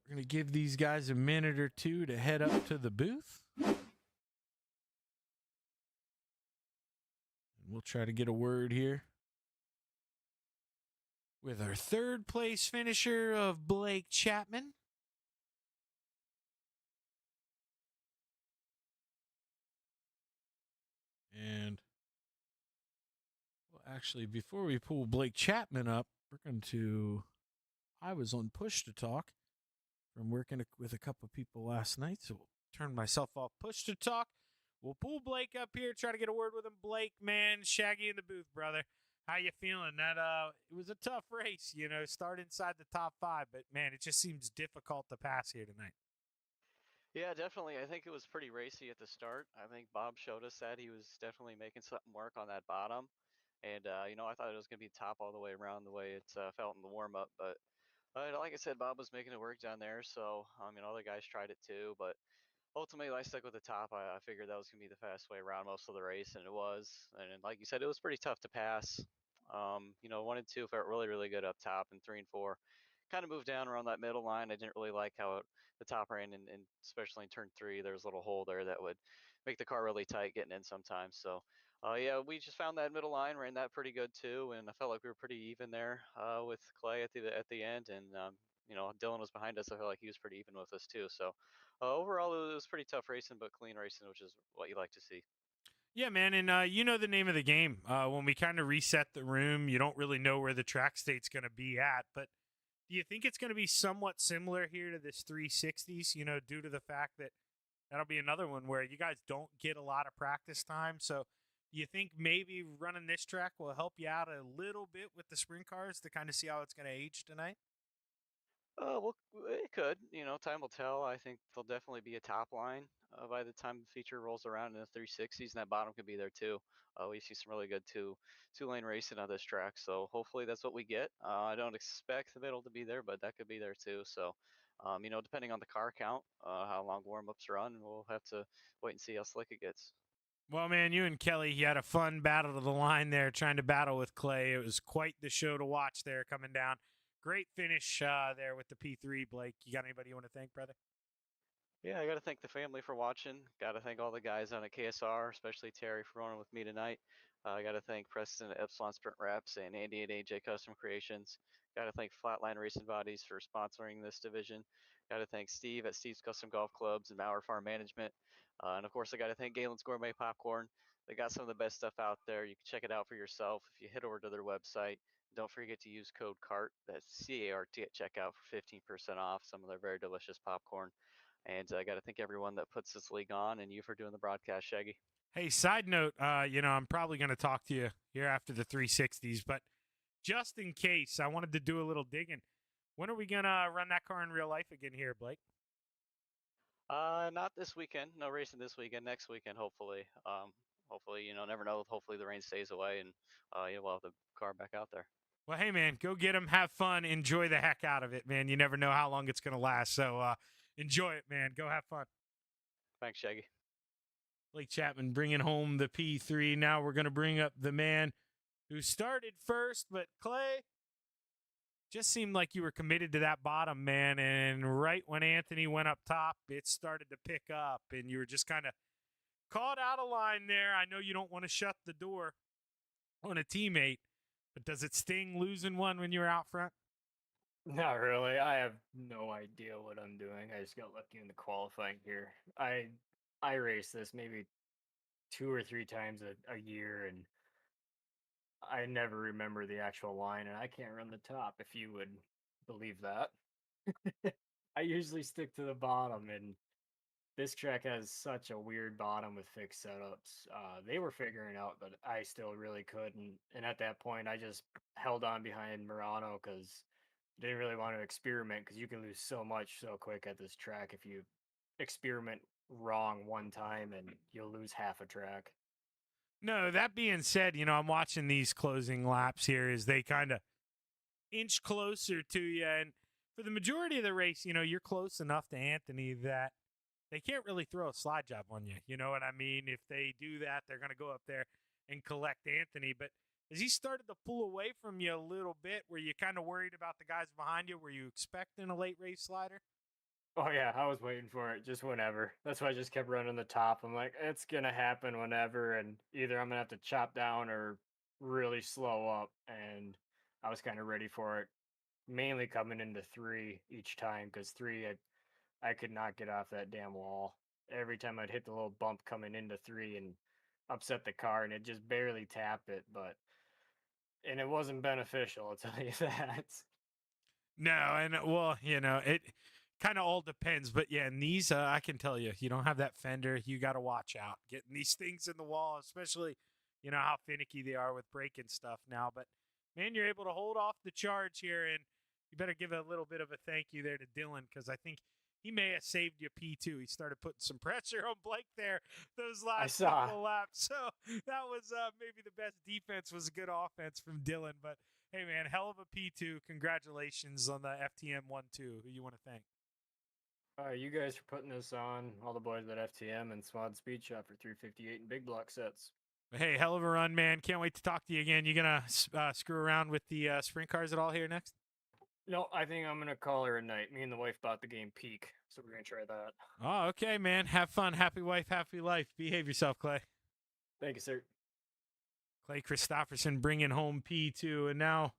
Speaker 2: we're going to give these guys a minute or two to head up to the booth. We'll try to get a word here with our 3rd place finisher of Blake Chapman. And well, actually, before we pull Blake Chapman up, we're going to, I was on push to talk from working with a couple of people last night, so we'll turn myself off push to talk. We'll pull Blake up here, try to get a word with him. Blake, man, Shaggy in the booth, brother. How you feeling? That it was a tough race, you know, start inside the top 5, but man, it just seems difficult to pass here tonight.
Speaker 4: Yeah, definitely. I think it was pretty racy at the start. I think Bob showed us that he was definitely making something work on that bottom. And, you know, I thought it was going to be top all the way around the way it felt in the warm-up. But like I said, Bob was making it work down there. So, I mean, other guys tried it too. But ultimately, I stuck with the top. I figured that was going to be the fast way around most of the race, and it was. And like you said, it was pretty tough to pass. You know, 1 and 2 felt really, really good up top, and 3 and 4 kind of moved down around that middle line. I didn't really like how the top ran, and especially in turn 3, there was a little hole there that would make the car really tight getting in sometimes. So yeah, we just found that middle line, ran that pretty good too, and I felt like we were pretty even there with Clay at the end, and you know, Dylan was behind us. I felt like he was pretty even with us too. So overall, it was pretty tough racing, but clean racing, which is what you like to see.
Speaker 2: Yeah, man, and you know the name of the game. When we kind of reset the room, you don't really know where the track state's going to be at, but do you think it's going to be somewhat similar here to this 360s, you know, due to the fact that that'll be another one where you guys don't get a lot of practice time? So do you think maybe running this track will help you out a little bit with the sprint cars to kind of see how it's going to age tonight?
Speaker 4: Well, it could. You know, time will tell. I think there'll definitely be a top line by the time the feature rolls around in the 360s, and that bottom could be there too. We see some really good two lane racing on this track, so hopefully that's what we get. I don't expect the middle to be there, but that could be there too. So, you know, depending on the car count, how long warm ups run, we'll have to wait and see how slick it gets.
Speaker 2: Well, man, you and Kelly, you had a fun battle to the line there, trying to battle with Clay. It was quite the show to watch there coming down. Great finish there with the P3, Blake. You got anybody you want to thank, brother?
Speaker 4: Yeah, I got to thank the family for watching. Got to thank all the guys on at KSR, especially Terry for running with me tonight. I got to thank Preston at Epsilon Sprint Wraps and Andy at AJ Custom Creations. Got to thank Flatline Racing Bodies for sponsoring this division. Got to thank Steve at Steve's Custom Golf Clubs and Mauer Farm Management. And of course, I got to thank Galen's Gourmet Popcorn. They got some of the best stuff out there. You can check it out for yourself if you head over to their website. Don't forget to use code CART, that's CART at checkout for 15% off some of their very delicious popcorn. And I got to thank everyone that puts this league on and you for doing the broadcast, Shaggy.
Speaker 2: Hey, side note, you know, I'm probably going to talk to you here after the 360s, but just in case, I wanted to do a little digging. When are we going to run that car in real life again here, Blake?
Speaker 4: Not this weekend. No racing this weekend. Next weekend, hopefully. Hopefully, you know, never know. Hopefully the rain stays away and yeah, we'll have the car back out there.
Speaker 2: Well, hey, man, go get them. Have fun. Enjoy the heck out of it, man. You never know how long it's going to last. So enjoy it, man. Go have fun.
Speaker 4: Thanks, Shaggy.
Speaker 2: Blake Chapman bringing home the P3. Now we're going to bring up the man who started first, but Clay, just seemed like you were committed to that bottom, man. And right when Anthony went up top, it started to pick up, and you were just kind of caught out of line there. I know you don't want to shut the door on a teammate, but does it sting losing one when you're out front?
Speaker 5: Not really. I have no idea what I'm doing. I just got lucky in the qualifying here. I race this maybe 2 or 3 times a year, and I never remember the actual line, and I can't run the top, if you would believe that. I usually stick to the bottom, and this track has such a weird bottom with fixed setups. They were figuring out, but I still really couldn't. And at that point, I just held on behind Murano because didn't really want to experiment because you can lose so much so quick at this track if you experiment wrong one time and you'll lose half a track.
Speaker 2: No, that being said, you know, I'm watching these closing laps here as they kind of inch closer to you. And for the majority of the race, you know, you're close enough to Anthony that they can't really throw a slide job on you. You know what I mean? If they do that, they're going to go up there and collect Anthony. But as he started to pull away from you a little bit, were you kind of worried about the guys behind you? Were you expecting a late race slider?
Speaker 5: Oh yeah, I was waiting for it just whenever. That's why I just kept running the top. I'm like, it's gonna happen whenever, and either I'm gonna have to chop down or really slow up. And I was kind of ready for it, mainly coming into three each time because three I could not get off that damn wall. Every time I'd hit the little bump coming into three and upset the car, and it just barely tapped it, and it wasn't beneficial, I'll tell you that.
Speaker 2: No, and well, you know, it kind of all depends. But yeah, in these, I can tell you, you don't have that fender. You got to watch out getting these things in the wall, especially, you know, how finicky they are with braking stuff now. But man, you're able to hold off the charge here, and you better give a little bit of a thank you there to Dylan because I think he may have saved you P2. He started putting some pressure on Blake there those last couple laps. So that was maybe the best defense was a good offense from Dylan. But hey, man, hell of a P2. Congratulations on the FTM 1-2. Who you want to thank?
Speaker 5: You guys for putting this on, all the boys at FTM and Swad Speed Shop for 358 and big block sets.
Speaker 2: Hey, hell of a run, man. Can't wait to talk to you again. You going to screw around with the sprint cars at all here next?
Speaker 5: No, I think I'm gonna call her a night. Me and the wife bought the game Peak, so we're gonna try that.
Speaker 2: Oh, okay, man. Have fun. Happy wife, happy life. Behave yourself, Clay.
Speaker 5: Thank you, sir.
Speaker 2: Clay Christopherson bringing home P2. And now,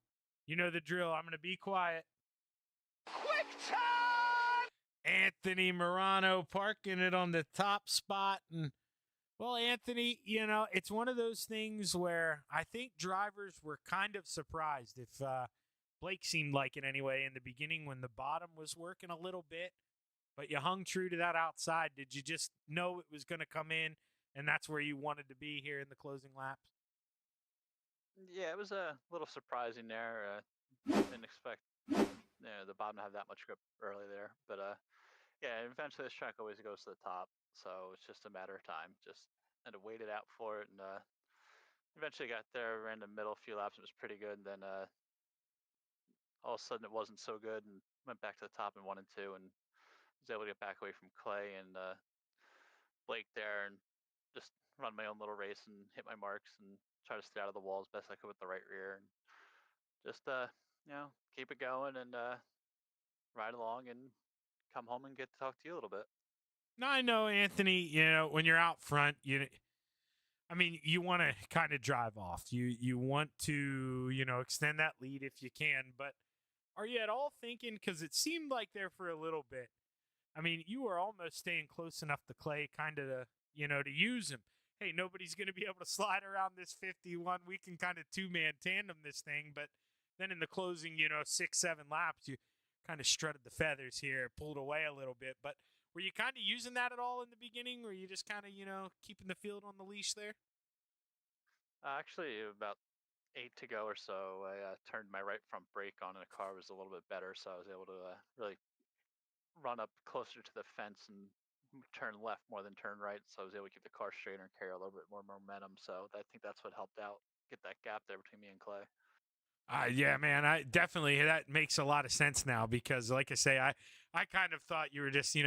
Speaker 2: you know the drill. I'm going to be quiet. Quick time! Anthony Morano parking it on the top spot. And, well, Anthony, you know, it's one of those things where I think drivers were kind of surprised if Blake seemed like it anyway in the beginning when the bottom was working a little bit. But you hung true to that outside. Did you just know it was going to come in, and that's where you wanted to be here in the closing laps?
Speaker 6: Yeah, it was a little surprising there. Didn't expect the bottom to have that much grip early there, but yeah, eventually this track always goes to the top, so it's just a matter of time. Just had to wait it out for it, and eventually got there. Ran the middle few laps, it was pretty good. And then all of a sudden it wasn't so good, and went back to the top in 1 and 2, and was able to get back away from Clay and Blake there, and just run my own little race and hit my marks and try to stay out of the wall as best I could with the right rear, and just keep it going and ride along and come home and get to talk to you a little bit.
Speaker 2: Now, I know, Anthony, you know, when you're out front, you want to kind of drive off. You want to, extend that lead if you can, but are you at all thinking, because it seemed like there for a little bit, I mean, you were almost staying close enough to Clay kind of to use him. Hey, nobody's going to be able to slide around this 51. We can kind of two-man tandem this thing. But then in the closing, 6-7 laps, you kind of strutted the feathers here, pulled away a little bit. But were you kind of using that at all in the beginning? Or were you just kind of, keeping the field on the leash there?
Speaker 6: Actually, about 8 to go or so, I turned my right front brake on, and the car was a little bit better, so I was able to really run up closer to the fence and turn left more than turn right, so I was able to keep the car straighter and carry a little bit more momentum. So I think that's what helped out, get that gap there between me and Clay.
Speaker 2: Yeah, man, that makes a lot of sense now, because like I say, I kind of thought you were just,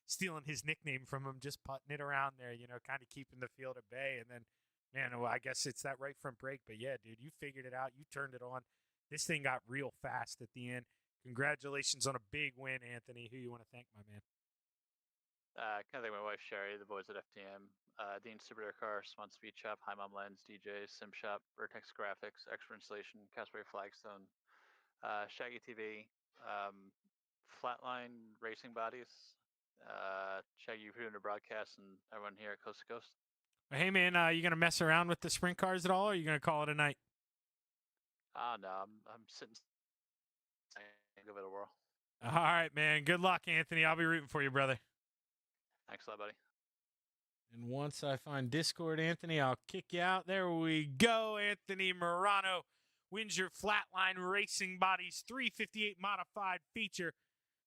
Speaker 2: stealing his nickname from him, just putting it around there, kind of keeping the field at bay. And then, man, well, I guess it's that right front brake. But yeah, dude, you figured it out. You turned it on. This thing got real fast at the end. Congratulations on a big win, Anthony. Who you want to thank, my man?
Speaker 6: Kind of thank my wife Sherry, the boys at FTM, Dean Supercar Car, Swan Speed Shop, High Mom Lens, DJ, Sim Shop, Vertex Graphics, Expert Installation, Casper Flagstone, ShaggyTV, Flatline Racing Bodies, Shaggy for doing the broadcast, and everyone here at Coast to Coast.
Speaker 2: Hey, man, you going to mess around with the sprint cars at all, or are you going to call it a night?
Speaker 6: No, I'm sitting and give it a whirl.
Speaker 2: All right, man. Good luck, Anthony. I'll be rooting for you, brother.
Speaker 6: Thanks a lot, buddy.
Speaker 2: And once I find Discord, Anthony, I'll kick you out. There we go. Anthony Morano wins your Flatline Racing Bodies 358 modified feature.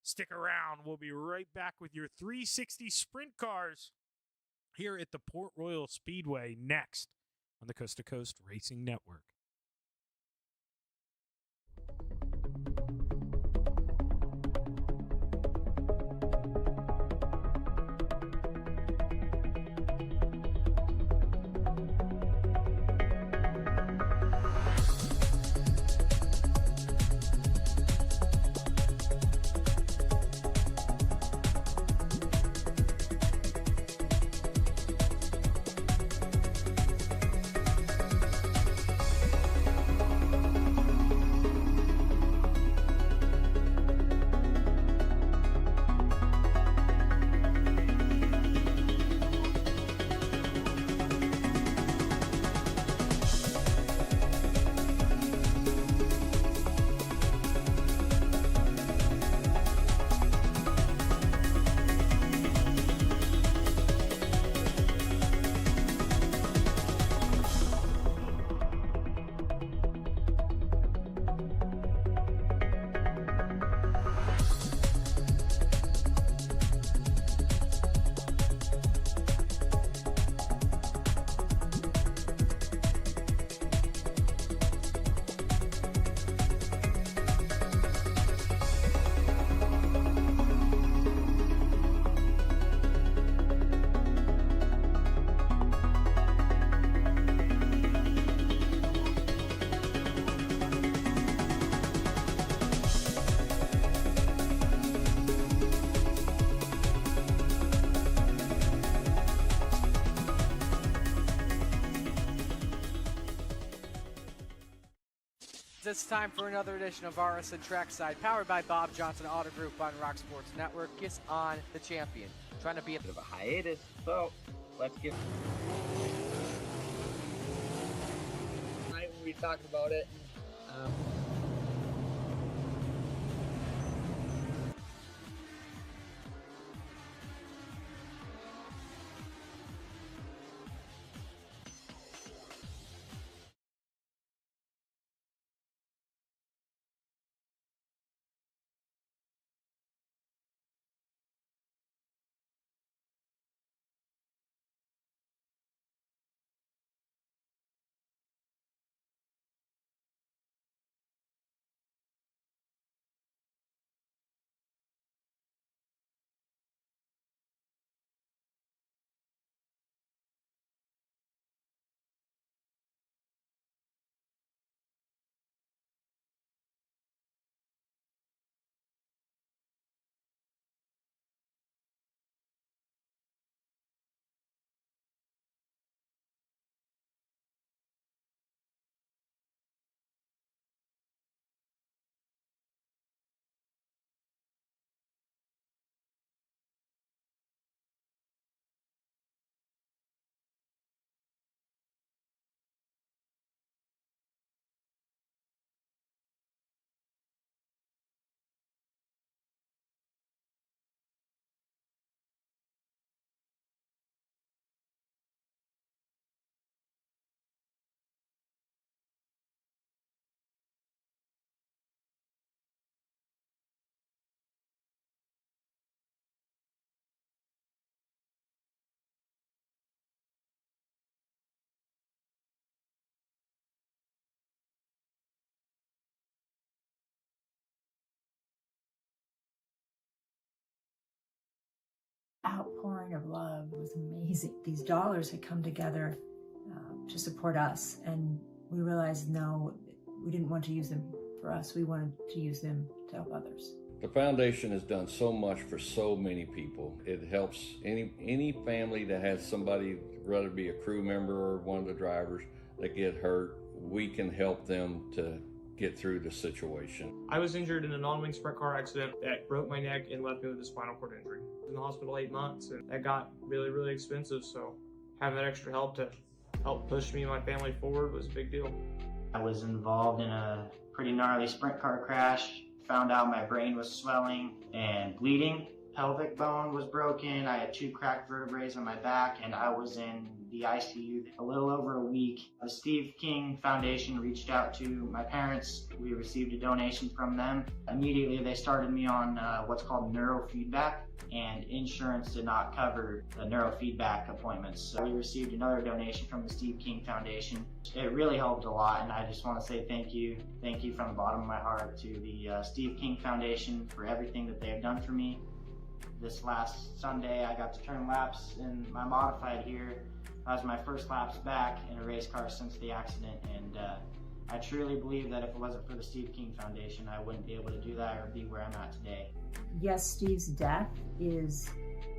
Speaker 2: Stick around. We'll be right back with your 360 sprint cars here at the Port Royal Speedway next on the Coast to Coast Racing Network.
Speaker 1: It's time for another edition of RSN Trackside, powered by Bob Johnson Auto Group on Rock Sports Network. Gets on the champion, trying to be a
Speaker 3: Bit of a hiatus, so let's get. Tonight we'll be talking about it.
Speaker 7: Outpouring of love was amazing. These dollars had come together to support us, and we realized no, we didn't want to use them for us. We wanted to use them to help others.
Speaker 8: The foundation has done so much for so many people. It helps any family that has somebody, whether it be a crew member or one of the drivers, that get hurt. We can help them to get through the situation.
Speaker 9: I was injured in a non-wing sprint car accident that broke my neck and left me with a spinal cord injury. I was in the hospital 8 months, and that got really, really expensive, so having that extra help to help push me and my family forward was a big deal.
Speaker 10: I was involved in a pretty gnarly sprint car crash. Found out my brain was swelling and bleeding. Pelvic bone was broken. I had 2 cracked vertebrae on my back, and I was in the ICU a little over a week. The Steve King Foundation reached out to my parents. We received a donation from them. Immediately they started me on what's called neurofeedback, and insurance did not cover the neurofeedback appointments. So we received another donation from the Steve King Foundation. It really helped a lot, and I just want to say thank you. Thank you from the bottom of my heart to the Steve King Foundation for everything that they have done for me. This last Sunday, I got to turn laps in my modified here. That was my first laps back in a race car since the accident, and I truly believe that if it wasn't for the Steve King Foundation, I wouldn't be able to do that or be where I'm at today.
Speaker 7: Yes, Steve's death is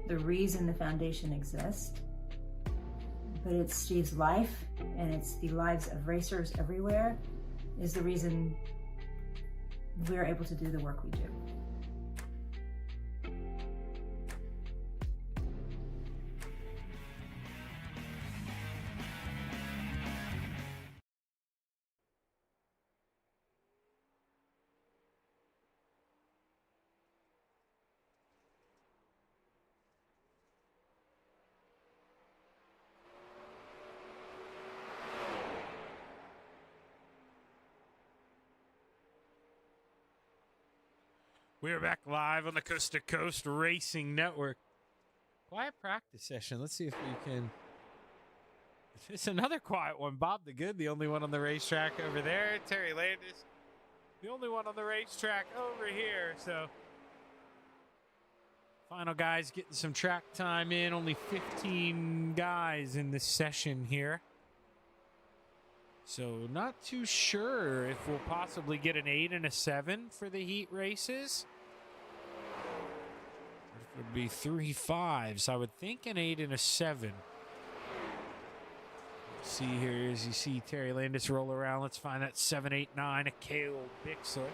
Speaker 7: the reason the foundation exists, but it's Steve's life, and it's the lives of racers everywhere, is the reason we're able to do the work we do.
Speaker 2: We are back live on the Coast to Coast Racing Network. Quiet practice session. Let's see if we can. It's another quiet one. Bob the Good, the only one on the racetrack over there. Terry Landis, the only one on the racetrack over here. So, final guys getting some track time in. Only 15 guys in this session here. So, not too sure if we'll possibly get an 8 and a 7 for the heat races. It would be 3 5s. I would think an 8 and a 7. See here as you see Terry Landis roll around. Let's find that 789 of Cale Bixler.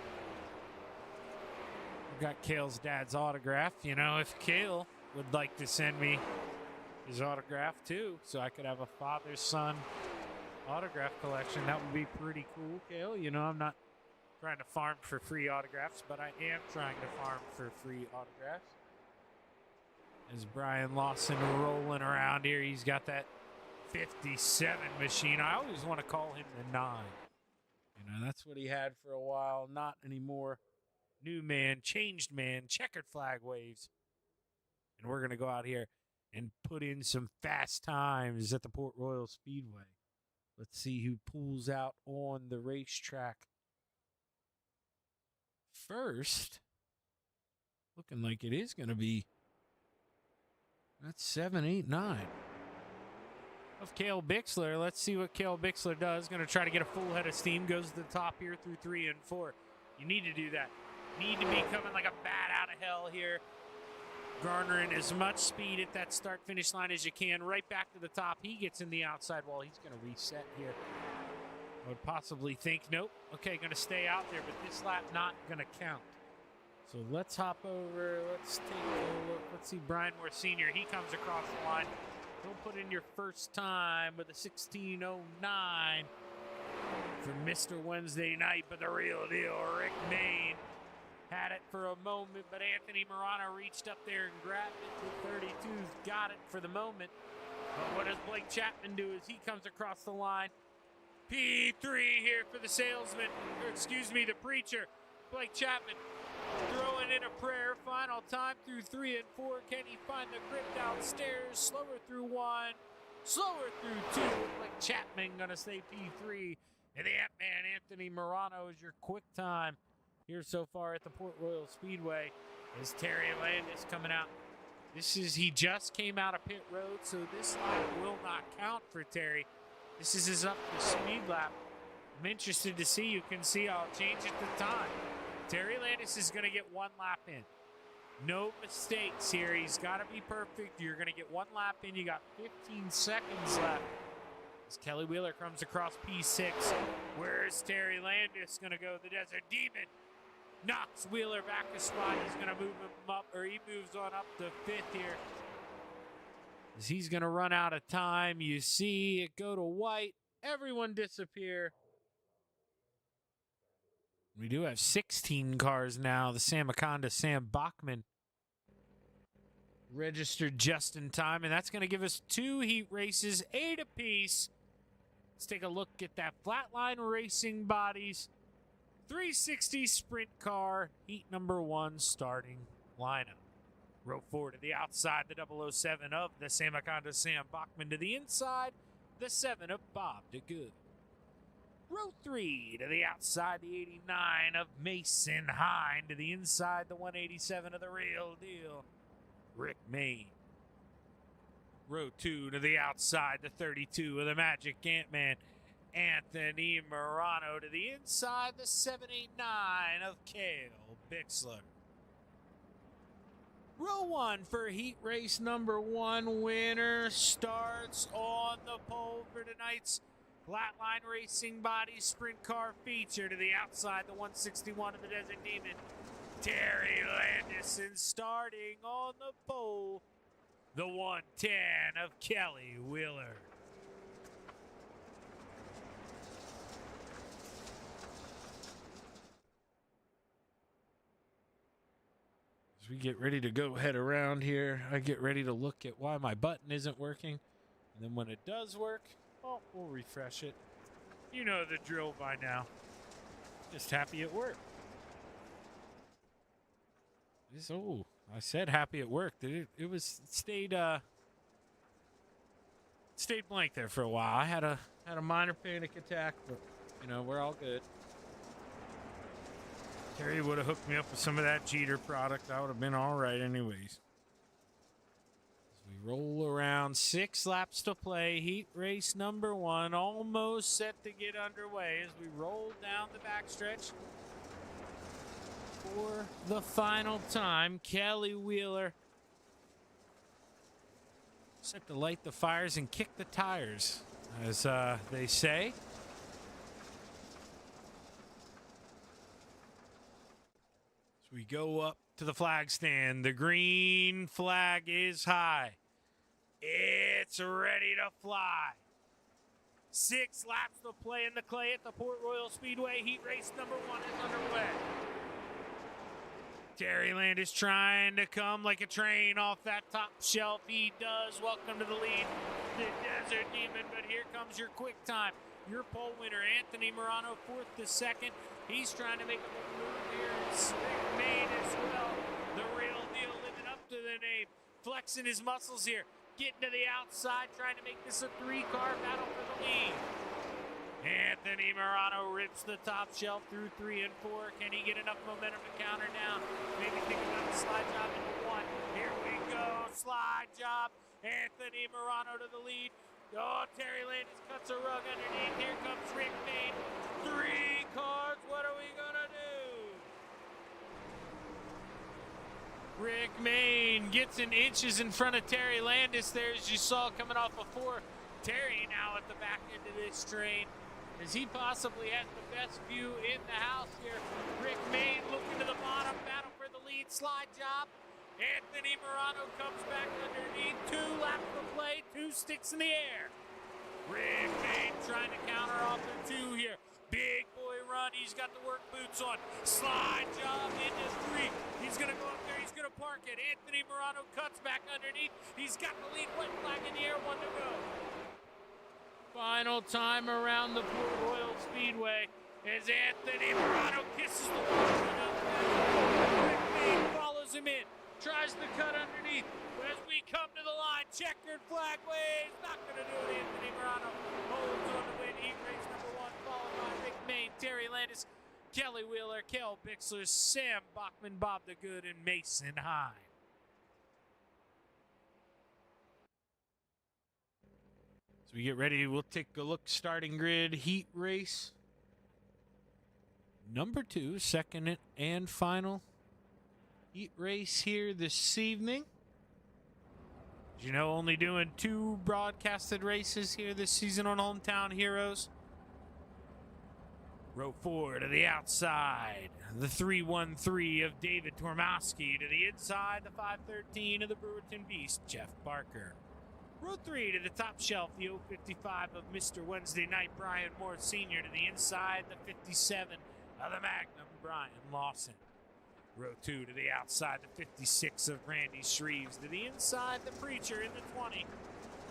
Speaker 2: I've got Cale's dad's autograph. You know, if Cale would like to send me his autograph too, so I could have a father-son autograph collection, that would be pretty cool, Cale. You know, I'm not trying to farm for free autographs, but I am trying to farm for free autographs. As Brian Lawson rolling around here, he's got that 57 machine. I always want to call him the 9. You know, that's what he had for a while. Not anymore. New man, changed man, checkered flag waves. And we're going to go out here and put in some fast times at the Port Royal Speedway. Let's see who pulls out on the racetrack first. Looking like it is going to be, that's 789 of Cale Bixler. Let's see what Cale Bixler does. Going to try to get a full head of steam. Goes to the top here through 3 and 4. You need to do that. Need to be coming like a bat out of hell here. Garnering as much speed at that start-finish line as you can. Right back to the top. He gets in the outside wall. He's going to reset here. I would possibly think, nope. Okay, going to stay out there, but this lap not going to count. So let's hop over. Let's take a look. Let's see Brian Moore Sr. He comes across the line. He'll put in your first time with a 16:09 for Mr. Wednesday Night, but the real deal, Rick Main. Had it for a moment, but Anthony Morano reached up there and grabbed it. The 32's got it for the moment. But what does Blake Chapman do as he comes across the line? P3 here for the salesman, or excuse me, the preacher. Blake Chapman throwing in a prayer. Final time through 3 and 4. Can he find the grip downstairs? Slower through 1, slower through 2. Blake Chapman gonna stay P3. And the Ant-Man Anthony Morano is your quick time here so far at the Port Royal Speedway. Is Terry Landis coming out. He just came out of pit road, so this lap will not count for Terry. This is his up to speed lap. I'm interested to see. You can see I'll change it to time. Terry Landis is going to get 1 lap in. No mistakes here. He's got to be perfect. You're going to get 1 lap in. You got 15 seconds left. As Kelly Wheeler comes across P6. Where's Terry Landis going to go? The Desert Demon knocks Wheeler back a spot. He's going to move him up, or he moves on up to 5th here. As he's going to run out of time. You see it go to white. Everyone disappear. We do have 16 cars now. The Sam Akonda, Sam Bachman registered just in time, and that's going to give us 2 heat races, 8 apiece. Let's take a look at that Flatline Racing Bodies 360 sprint car, heat number 1 starting lineup. Row 4 to the outside, the 007 of the Sam Akonda, Sam Bachman. To the inside, the 7 of Bob DeGood. Row 3 to the outside, the 89 of Mason Hine. To the inside, the 187 of the real deal, Rick Main. Row 2 to the outside, the 32 of the Magic Ant-Man, Anthony Morano. To the inside, the 789 of Cale Bixler. Row 1 for heat race number 1. Winner starts on the pole for tonight's Flatline Racing Body Sprint Car feature. To the outside, the 161 of the Desert Demon, Terry Landis. Starting on the pole, the 110 of Kelly Wheeler. As we get ready to go head around here, I get ready to look at why my button isn't working. And then when it does work, oh, we'll refresh it. You know the drill by now. Just happy it worked. Oh, I said happy it worked. It stayed blank there for a while. I had a minor panic attack, but you know, we're all good. Terry would have hooked me up with some of that Jeter product. I would have been all right anyways. As we roll around, 6 laps to play. Heat race number 1 almost set to get underway as we roll down the backstretch. For the final time, Kelly Wheeler set to light the fires and kick the tires. as they say. So we go up to the flag stand. The green flag is high. It's ready to fly. 6 laps to play in the clay at the Port Royal Speedway. Heat race number 1 is underway. Terry Landis trying to come like a train off that top shelf. He does. Welcome to the lead, the Desert Demon. But here comes your quick time. Your pole winner, Anthony Morano, 4th to 2nd. He's trying to make a big move here. Rick Main as well. The real deal, living up to the name. Flexing his muscles here. Getting to the outside, trying to make this a 3-car battle for the lead. Anthony Morano rips the top shelf through 3 and 4. Can he get enough momentum to counter down? Maybe think about the slide job into 1. Here we go, slide job. Anthony Morano to the lead. Oh, Terry Landis cuts a rug underneath. Here comes Rick Main. 3 cars, what are we gonna do? Rick Main gets in inches in front of Terry Landis there, as you saw coming off before. Terry now at the back end of this train, as he possibly has the best view in the house here. Rick Main looking to the bottom, battle for the lead, slide job. Anthony Morano comes back underneath, 2 laps to play, 2 sticks in the air. Rick Main trying to counter off the 2 here. Big boy run, he's got the work boots on. Slide job into 3. He's gonna go up there, he's gonna park it. Anthony Morano cuts back underneath. He's got the lead, white flag in the air, 1 to go. Final time around the Port Royal Speedway as Anthony Morano kisses the wall. Rick Main follows him in, tries to cut underneath. As we come to the line, checkered flag waves, not gonna do it. Anthony Morano holds on to win heat race number 1, followed by Rick Main, Terry Landis, Kelly Wheeler, Kel Bixler, Sam Bachman, Bob the Good, and Mason Hine. So we get ready. We'll take a look. Starting grid, heat race number 2, second and final heat race here this evening. As you know, only doing 2 broadcasted races here this season on Hometown Heroes. Row 4 to the outside, the 313 of David Tormowski. To the inside, the 513 of the Brewerton Beast, Jeff Barker. Row 3 to the top shelf, the 055 of Mr. Wednesday Night, Brian Moore Sr. To the inside, the 57 of the Magnum, Brian Lawson. Row 2 to the outside, the 56 of Randy Shreves. To the inside, the Preacher in the 20,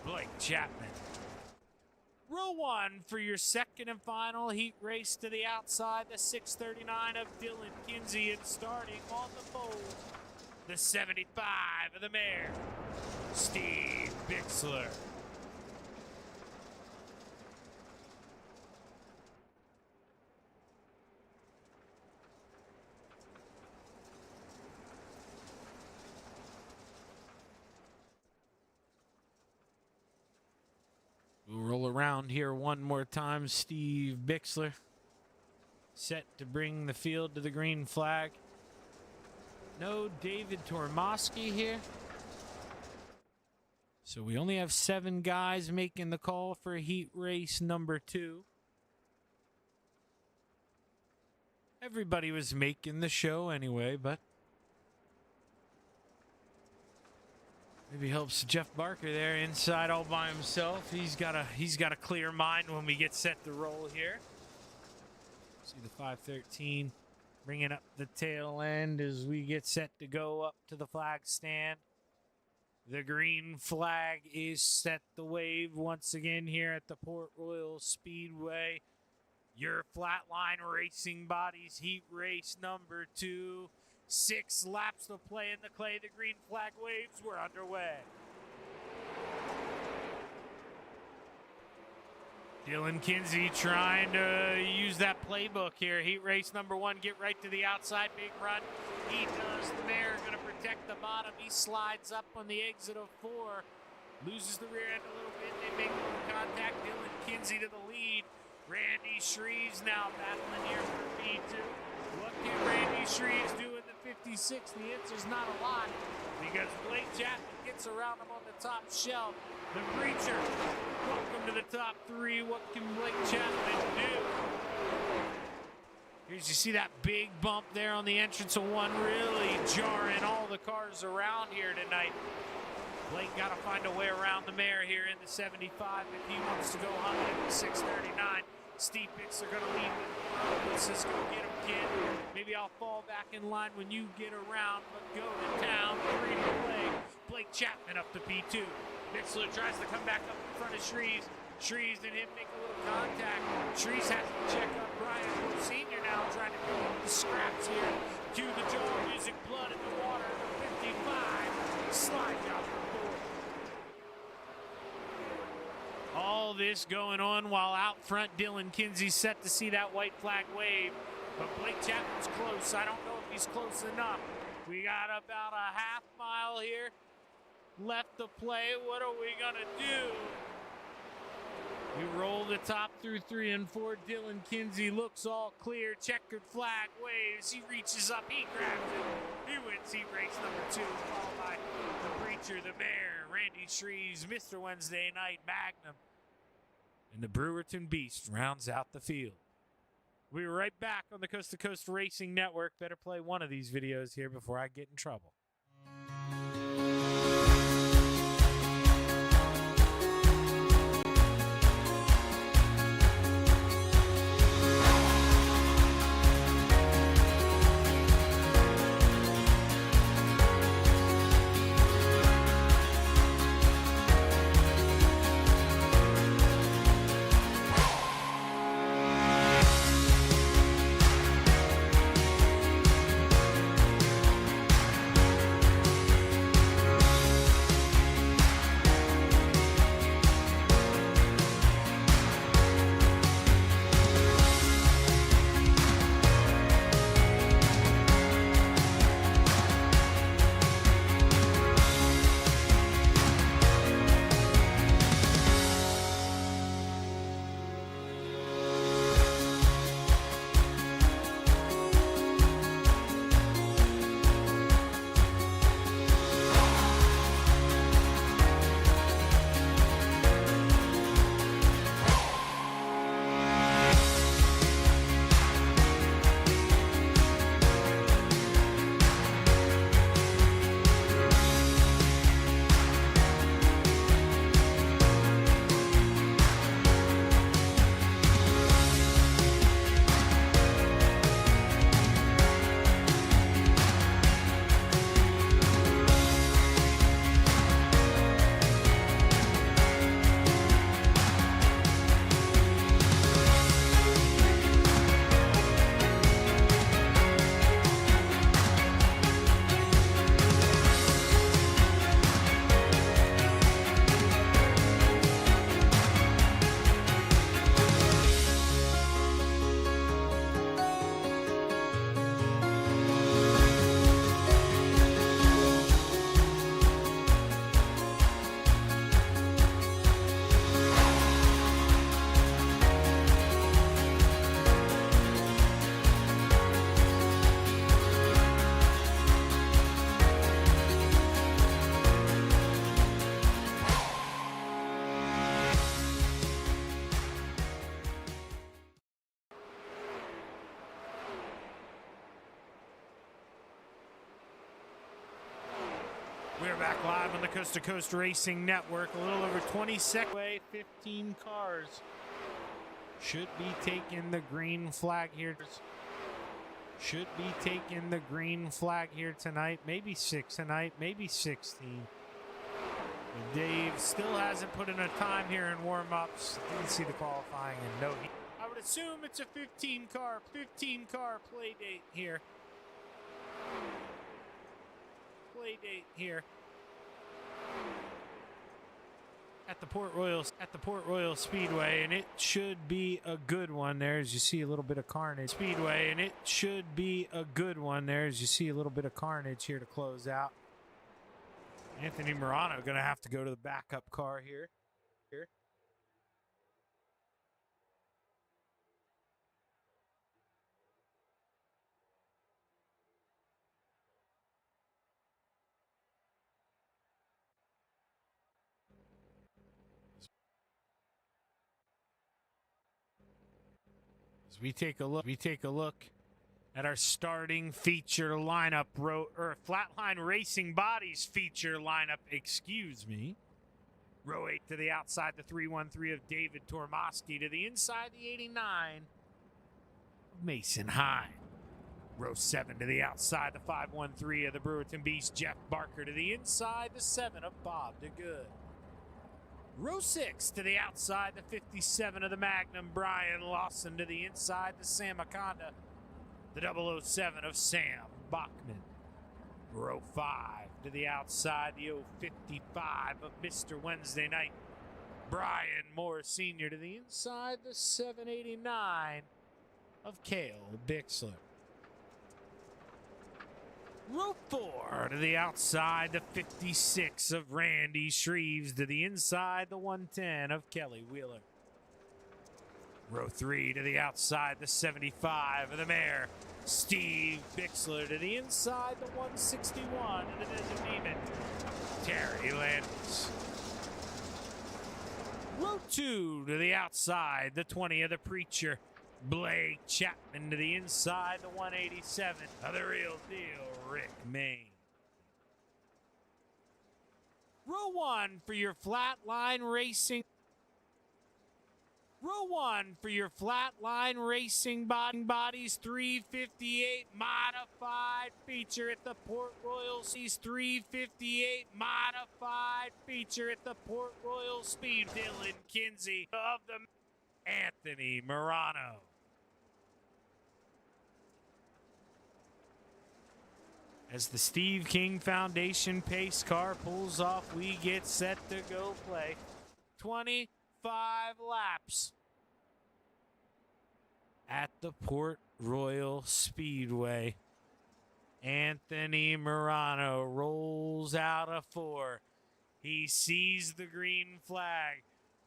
Speaker 2: Blake Chapman. Row 1 for your second and final heat race to the outside, the 639 of Dylan Kinsey. And starting on the pole, the 75 of the Mayor, Steve Bixler. We'll roll around here one more time. Steve Bixler set to bring the field to the green flag. No David Tormowski here. So we only have 7 guys making the call for heat race number 2. Everybody was making the show anyway, but maybe helps Jeff Barker there inside all by himself. He's got a clear mind when we get set to roll here. See the 513 bringing up the tail end as we get set to go up to the flag stand. The green flag is set to wave once again here at the Port Royal Speedway. Your Flatline Racing Bodies heat race number 2. 6 laps to play in the clay. The green flag waves. We're underway. Dylan Kinsey trying to use that playbook here. Heat race number 1, get right to the outside, big run. He does. The Mayor going to protect the bottom. He slides up on the exit of 4. Loses the rear end a little bit. They make contact. Dylan Kinsey to the lead. Randy Shreves now battling here for P2. What can Randy Shreves do in the 56? The answer's not a lot, because Blake Chapman gets around him on the top shelf. The Breacher, welcome to the top 3. What can Blake Chapman do? Here's, you see that big bump there on the entrance of 1, really jarring all the cars around here tonight. Blake got to find a way around the mare here in the 75 if he wants to go hunting in the 639. Steve Bix are going to lead the says, go get him, kid. Maybe I'll fall back in line when you get around, but go to town. 3 to play. Blake Chapman up to P2. Bixler tries to come back up in front of Shreves. Shreves and him make a little contact. Shreves has to check up Brian Wood Sr. now, trying to pick up the scraps here. To the jaw, using blood in the water. The 55 slides out the board. All this going on while out front Dylan Kinsey's set to see that white flag wave. But Blake Chapman's close. I don't know if he's close enough. We got about a half mile here left to play. What are we going to do? We roll the top through 3 and 4. Dylan Kinsey looks all clear. Checkered flag waves. He reaches up. He grabs it. He wins heat race number 2, followed by the Preacher, the Mayor, Randy Shreves, Mr. Wednesday Night, Magnum. And the Brewerton Beast rounds out the field. We're right back on the Coast to Coast Racing Network. Better play one of these videos here before I get in trouble. We're back live on the Coast to Coast Racing Network. A little over 20 seconds away. 15 cars should be taking the green flag here. Should be taking the green flag here tonight. Maybe 6 tonight, maybe 16. Dave still hasn't put in a time here in warm-ups. Didn't see the qualifying and no heat. I would assume it's a 15 car play date here. Play date here at the Port Royal Speedway, and it should be a good one there as you see a little bit of carnage. Speedway, and it should be a good one there as you see a little bit of carnage here to close out. Anthony Morano going to have to go to the backup car here. We take a look at our starting feature lineup, Flatline Racing Bodies feature lineup, excuse me. Row 8 to the outside, the 313 of David Tormoski. To the inside, the 89 of Mason Hine. Row 7 to the outside, the 513 of the Brewerton Beast, Jeff Barker. To the inside, the 7 of Bob DeGood. Row 6 to the outside, the 57 of the Magnum, Brian Lawson. To the inside, the Sam Akonda, the 007 of Sam Bachman. Row 5 to the outside, the 055 of Mr. Wednesday Night, Brian Moore Sr. To the inside, the 789 of Cale Bixler. Row 4 to the outside, the 56 of Randy Shreves. To the inside, the 110 of Kelly Wheeler. Row 3 to the outside, the 75 of the Mayor, Steve Bixler. To the inside, the 161 of the Desert Demon, Terry Landis. Row 2 to the outside, the 20 of the Preacher, Blake Chapman. To the inside, the 187 of the Real Deal, Rick Main. Row 1 for your Flatline Racing. Row 1 for your Flatline Racing Bodies 358 modified feature at the Port Royal Seas. 358 modified feature at the Port Royal Speed. Dylan Kinsey of the Anthony Morano. As the Steve King Foundation pace car pulls off, we get set to go play 25 laps at the Port Royal Speedway. Anthony Morano rolls out a 4. He sees the green flag.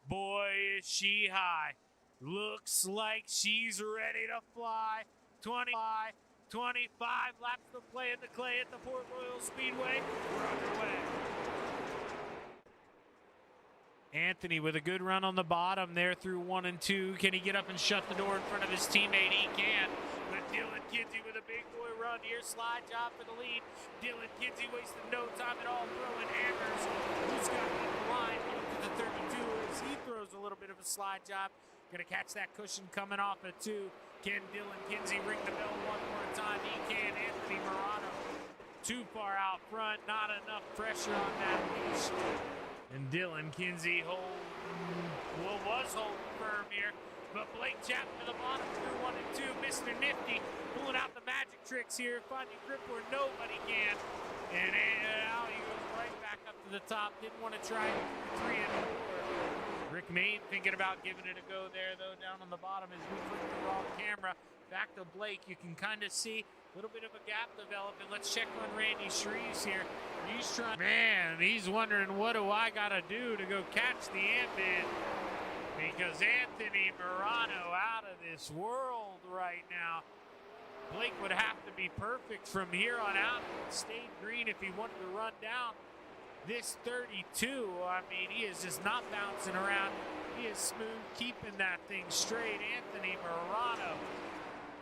Speaker 2: Boy, is she high. Looks like she's ready to fly. 25 laps to play in the clay at the Port Royal Speedway. We're underway. Anthony with a good run on the bottom there through 1 and 2. Can he get up and shut the door in front of his teammate? He can. But Dylan Kinsey with a big boy run here. Slide job for the lead. Dylan Kinsey wasting no time at all throwing hammers. Who's got the line to the 32 as he throws a little bit of a slide job. Gonna catch that cushion coming off at 2. Can Dylan Kinsey ring the bell one more time? He can. Anthony Morano too far out front. Not enough pressure on that leash. And Dylan Kinsey was holding firm here. But Blake Chapman to the bottom through 1 and 2. Mr. Nifty pulling out the magic tricks here. Finding grip where nobody can. And now he goes right back up to the top. Didn't want to try 3 and 4. Rick Main thinking about giving it a go there, though, down on the bottom as we click the wrong camera. Back to Blake. You can kind of see a little bit of a gap developing. Let's check on Randy Shreves here. He's trying. Man, he's wondering, what do I got to do to go catch the Ant-Man? Because Anthony Morano out of this world right now. Blake would have to be perfect from here on out. Stay green if he wanted to run down this 32. I mean, he is just not bouncing around. He is smooth, keeping that thing straight. Anthony Morano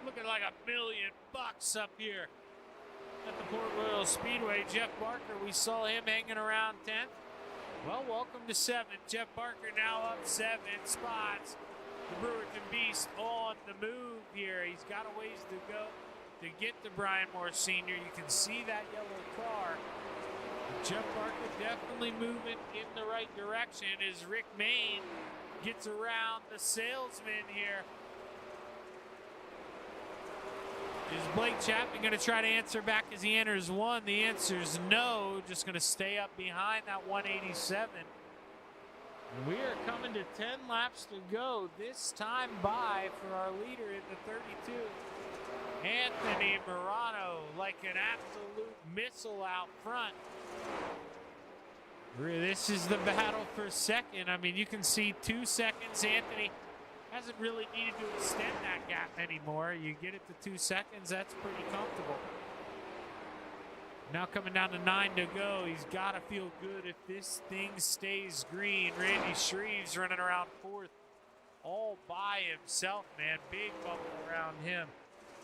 Speaker 2: looking like $1 million up here at the Port Royal Speedway. Jeff Barker, we saw him hanging around 10th. Well, welcome to 7th. Jeff Barker now up 7 spots. The Brewerton Beast on the move here. He's got a ways to go to get to Brian Moore Sr. You can see that yellow car. Jeff Barker definitely moving in the right direction as Rick Main gets around the salesman here. Is Blake Chapman going to try to answer back as he enters 1? The answer is no. Just going to stay up behind that 187. And we are coming to 10 laps to go. This time by for our leader in the 32. Anthony Morano like an absolute missile out front. This is the battle for second. I mean, you can see 2 seconds. Anthony hasn't really needed to extend that gap anymore. You get it to 2 seconds, that's pretty comfortable. Now coming down to 9 to go. He's got to feel good if this thing stays green. Randy Shreves running around 4th. all by himself, man. Big bubble around him.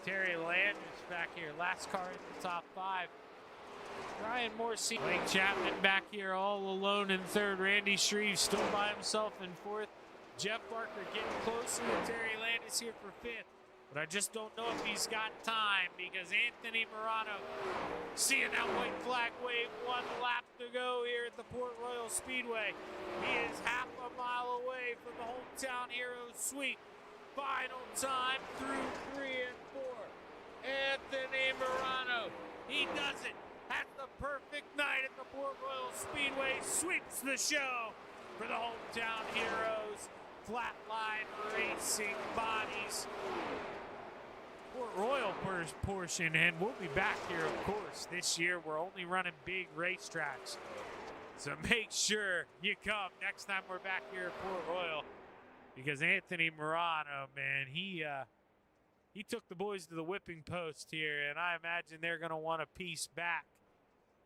Speaker 2: Terry Landis back here, last car in the top 5. Ryan Morsi. Blake Chapman back here all alone in 3rd. Randy Shreve still by himself in 4th. Jeff Barker getting closer to Terry Landis here for 5th. But I just don't know if he's got time because Anthony Morano seeing that white flag wave, 1 lap to go here at the Port Royal Speedway. He is half a mile away from the Hometown Heroes sweep. Final time through 3 and 4. Anthony Morano, he does it. Has the perfect night at the Port Royal Speedway, sweeps the show for the Hometown Heroes. Flatline racing bodies. Port Royal portion, and we'll be back here, of course. This year, we're only running big racetracks. So make sure you come next time we're back here at Port Royal, because Anthony Morano, man, he took the boys to the whipping post here, and I imagine they're going to want a piece back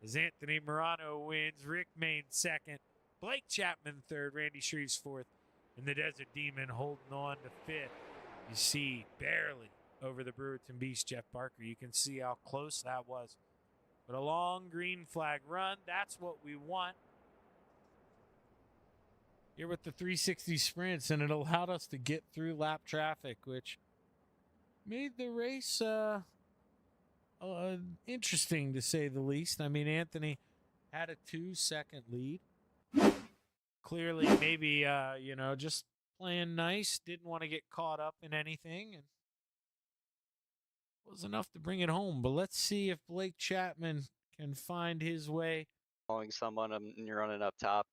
Speaker 2: as Anthony Morano wins, Rick Mayne 2nd, Blake Chapman 3rd, Randy Shreves 4th, and the Desert Demon holding on to 5th. You see, barely over the Brewerton Beast, Jeff Barker. You can see how close that was. But a long green flag run, that's what we want here with the 360 sprints, and it allowed us to get through lap traffic, which made the race interesting, to say the least. I mean, Anthony had a 2-second lead. Clearly, maybe, just playing nice. Didn't want to get caught up in anything. And was enough to bring it home. But let's see if Blake Chapman can find his way.
Speaker 4: Following someone and you're running up top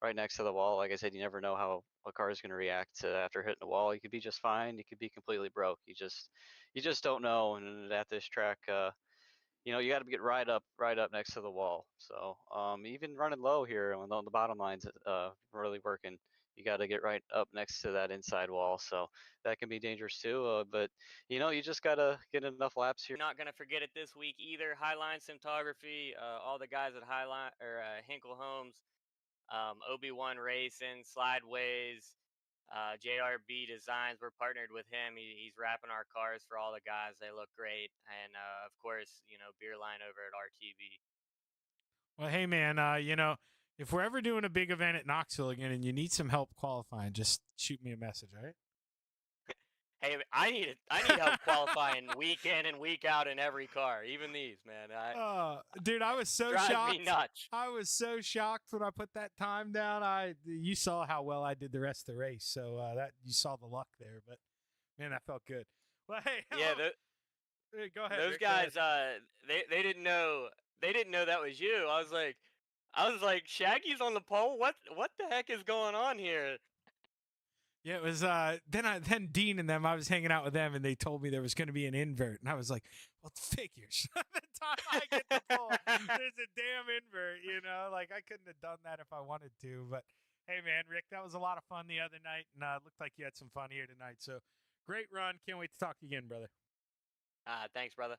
Speaker 4: right next to the wall. Like I said, you never know how a car is going to react to after hitting the wall. You could be just fine. You could be completely broke. You just don't know. And at this track, you got to get right up next to the wall. So even running low here on the bottom line's really working. You got to get right up next to that inside wall. So that can be dangerous too. But you just got to get enough laps here.
Speaker 5: Not going to forget it this week either. Highline Cinematography, all the guys at Highline or Hinkle Homes, Obi-Wan Racing, Slideways, JRB Designs. We're partnered with him. He's wrapping our cars for all the guys. They look great. And of course, Beer Line over at RTV.
Speaker 2: Well, hey, man, if we're ever doing a big event at Knoxville again and you need some help qualifying, just shoot me a message, all right?
Speaker 5: Hey, I need help qualifying week in and week out in every car, even these, man.
Speaker 2: Dude, I was so
Speaker 5: drive
Speaker 2: shocked.
Speaker 5: Me nuts.
Speaker 2: I was so shocked when I put that time down. You saw how well I did the rest of the race, so that you saw the luck there. But man, that felt good. Well, hey,
Speaker 5: yeah,
Speaker 2: hey, go ahead.
Speaker 5: Those
Speaker 2: Rick,
Speaker 5: guys,
Speaker 2: go ahead.
Speaker 5: they didn't know that was you. I was like, Shaggy's on the pole. What the heck is going on here?
Speaker 2: Yeah, it was then Dean and them, I was hanging out with them and they told me there was going to be an invert and I was like, well, figures. The time I get the pole, there's a damn invert, like I couldn't have done that if I wanted to. But hey, man, Rick, that was a lot of fun the other night and looked like you had some fun here tonight. So great run. Can't wait to talk to you again, brother.
Speaker 5: Thanks, brother.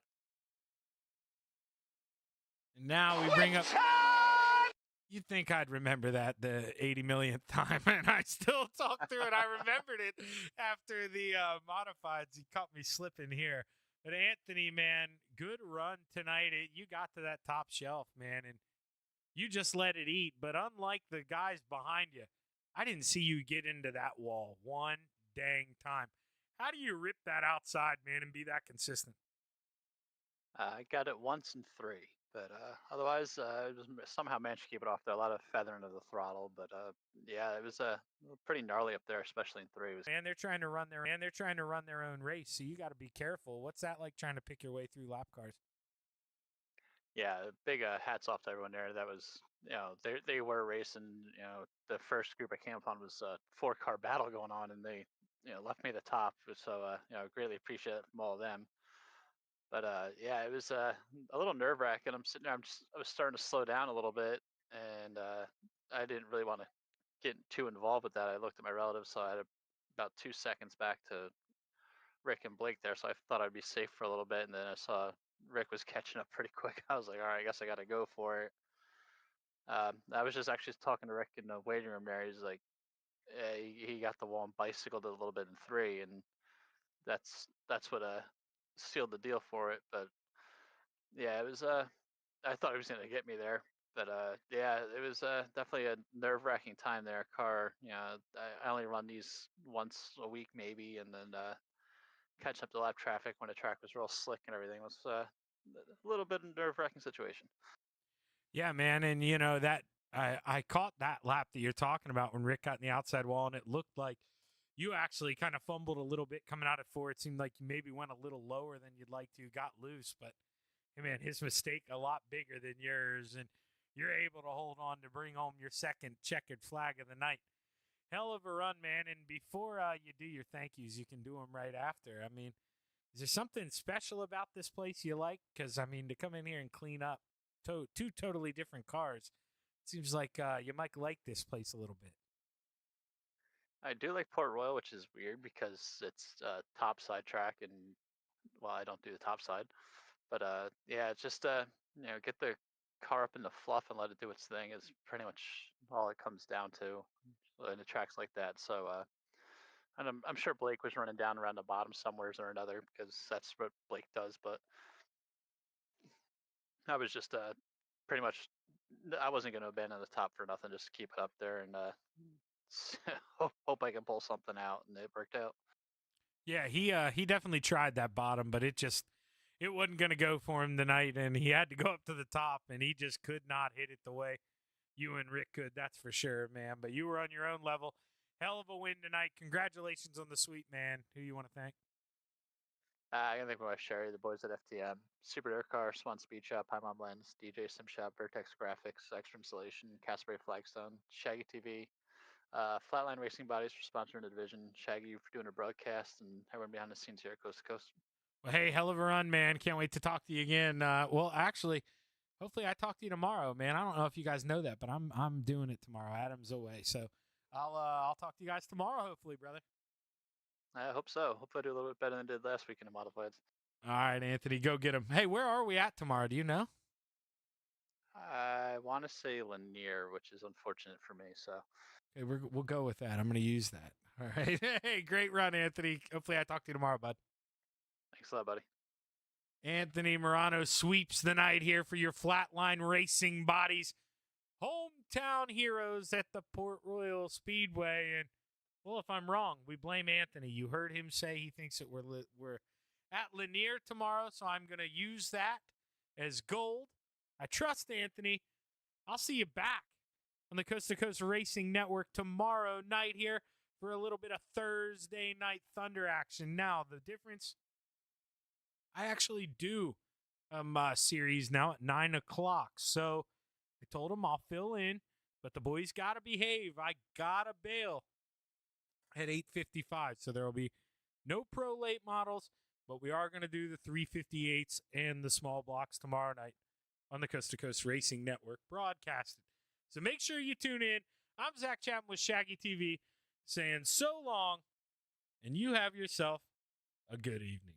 Speaker 2: And now we bring up. You'd think I'd remember that the 80 millionth time, and I still talk through it. I remembered it after the modifieds. He caught me slipping here. But Anthony, man, good run tonight. You got to that top shelf, man, and you just let it eat. But unlike the guys behind you, I didn't see you get into that wall one dang time. How do you rip that outside, man, and be that consistent?
Speaker 6: I got it once in 3. But otherwise, just somehow managed to keep it off there. A lot of feathering of the throttle, but yeah, it was pretty gnarly up there, especially in 3.
Speaker 2: And they're trying to run their own race, so you got to be careful. What's that like trying to pick your way through lap cars?
Speaker 6: Yeah, big hats off to everyone there. That was, they were racing. The first group I came upon was a 4-car battle going on, and they, left me at the top. So, greatly appreciate it from all of them. But yeah, it was a little nerve wracking. I'm sitting there. I was starting to slow down a little bit, and I didn't really want to get too involved with that. I looked at my relatives, so I had about 2 seconds back to Rick and Blake there, so I thought I'd be safe for a little bit. And then I saw Rick was catching up pretty quick. I was like, all right, I guess I got to go for it. I was just actually talking to Rick in the waiting room there. He's like, he got the wall and bicycled it a little bit in 3, and that's what sealed the deal for it. But yeah, it was I thought he was gonna get me there, but yeah, it was definitely a nerve-wracking time there. Car, I only run these once a week maybe, and then catching up to lap traffic when the track was real slick and everything was a little bit of nerve-wracking situation.
Speaker 2: Yeah, man, and that I caught that lap that you're talking about when Rick got in the outside wall, and it looked like you actually kind of fumbled a little bit coming out at 4. It seemed like you maybe went a little lower than you'd like to, got loose, but hey, man, his mistake a lot bigger than yours, and you're able to hold on to bring home your second checkered flag of the night. Hell of a run, man, and before you do your thank yous, you can do them right after. I mean, is there something special about this place you like? Because, I mean, to come in here and clean up two totally different cars, it seems like you might like this place a little bit.
Speaker 6: I do like Port Royal, which is weird because it's a topside track, and well, I don't do the topside, but yeah, it's just get the car up in the fluff and let it do its thing is pretty much all it comes down to in the tracks like that. So and I'm sure Blake was running down around the bottom somewheres or another because that's what Blake does. But I was just pretty much I wasn't going to abandon the top for nothing, just to keep it up there and hope I can pull something out, and it worked out.
Speaker 2: Yeah, he definitely tried that bottom, but it wasn't going to go for him tonight, and he had to go up to the top, and he just could not hit it the way you and Rick could. That's for sure, man. But you were on your own level. Hell of a win tonight. Congratulations on the sweep, man. Who you want to thank?
Speaker 6: I can thank my wife Sherry, the boys at FTM, Super Air Car, Swan Speed Shop, High Mom Lens, DJ Sim Shop, Vertex Graphics, Extra Installation, Casper Flagstone, ShaggyTV, Flatline Racing Bodies for sponsoring the division, Shaggy for doing a broadcast, and everyone behind the scenes here at Coast to Coast.
Speaker 2: Well, hey, hell of a run, man. Can't wait to talk to you again. Well, actually, hopefully I talk to you tomorrow, man. I don't know if you guys know that, but I'm doing it tomorrow. Adam's away, so I'll talk to you guys tomorrow, hopefully, brother.
Speaker 6: I hope so. Hopefully I do a little bit better than I did last week in the modifieds.
Speaker 2: All right, Anthony, go get him. Hey, where are we at tomorrow? Do you know?
Speaker 6: I want to say Lanier, which is unfortunate for me. So
Speaker 2: Okay, we'll go with that. I'm going to use that. All right. Hey, great run, Anthony. Hopefully I talk to you tomorrow, bud.
Speaker 6: thanks a lot, buddy.
Speaker 2: Anthony Morano sweeps the night here for your Flatline Racing Bodies Hometown Heroes at the Port Royal Speedway. And, well, if I'm wrong, we blame Anthony. You heard him say he thinks that we're at Lanier tomorrow, so I'm going to use that as gold. I trust Anthony. I'll see you back on the Coast to Coast Racing Network tomorrow night here for a little bit of Thursday night Thunder action. Now, the difference, I actually do series now at 9 o'clock. So I told him I'll fill in, but the boys got to behave. I got to bail at 8:55. So there will be no pro late models, but we are going to do the 358s and the small blocks tomorrow night on the Coast to Coast Racing Network broadcasted. So make sure you tune in. I'm Zach Chapman with ShaggyTV saying so long, and you have yourself a good evening.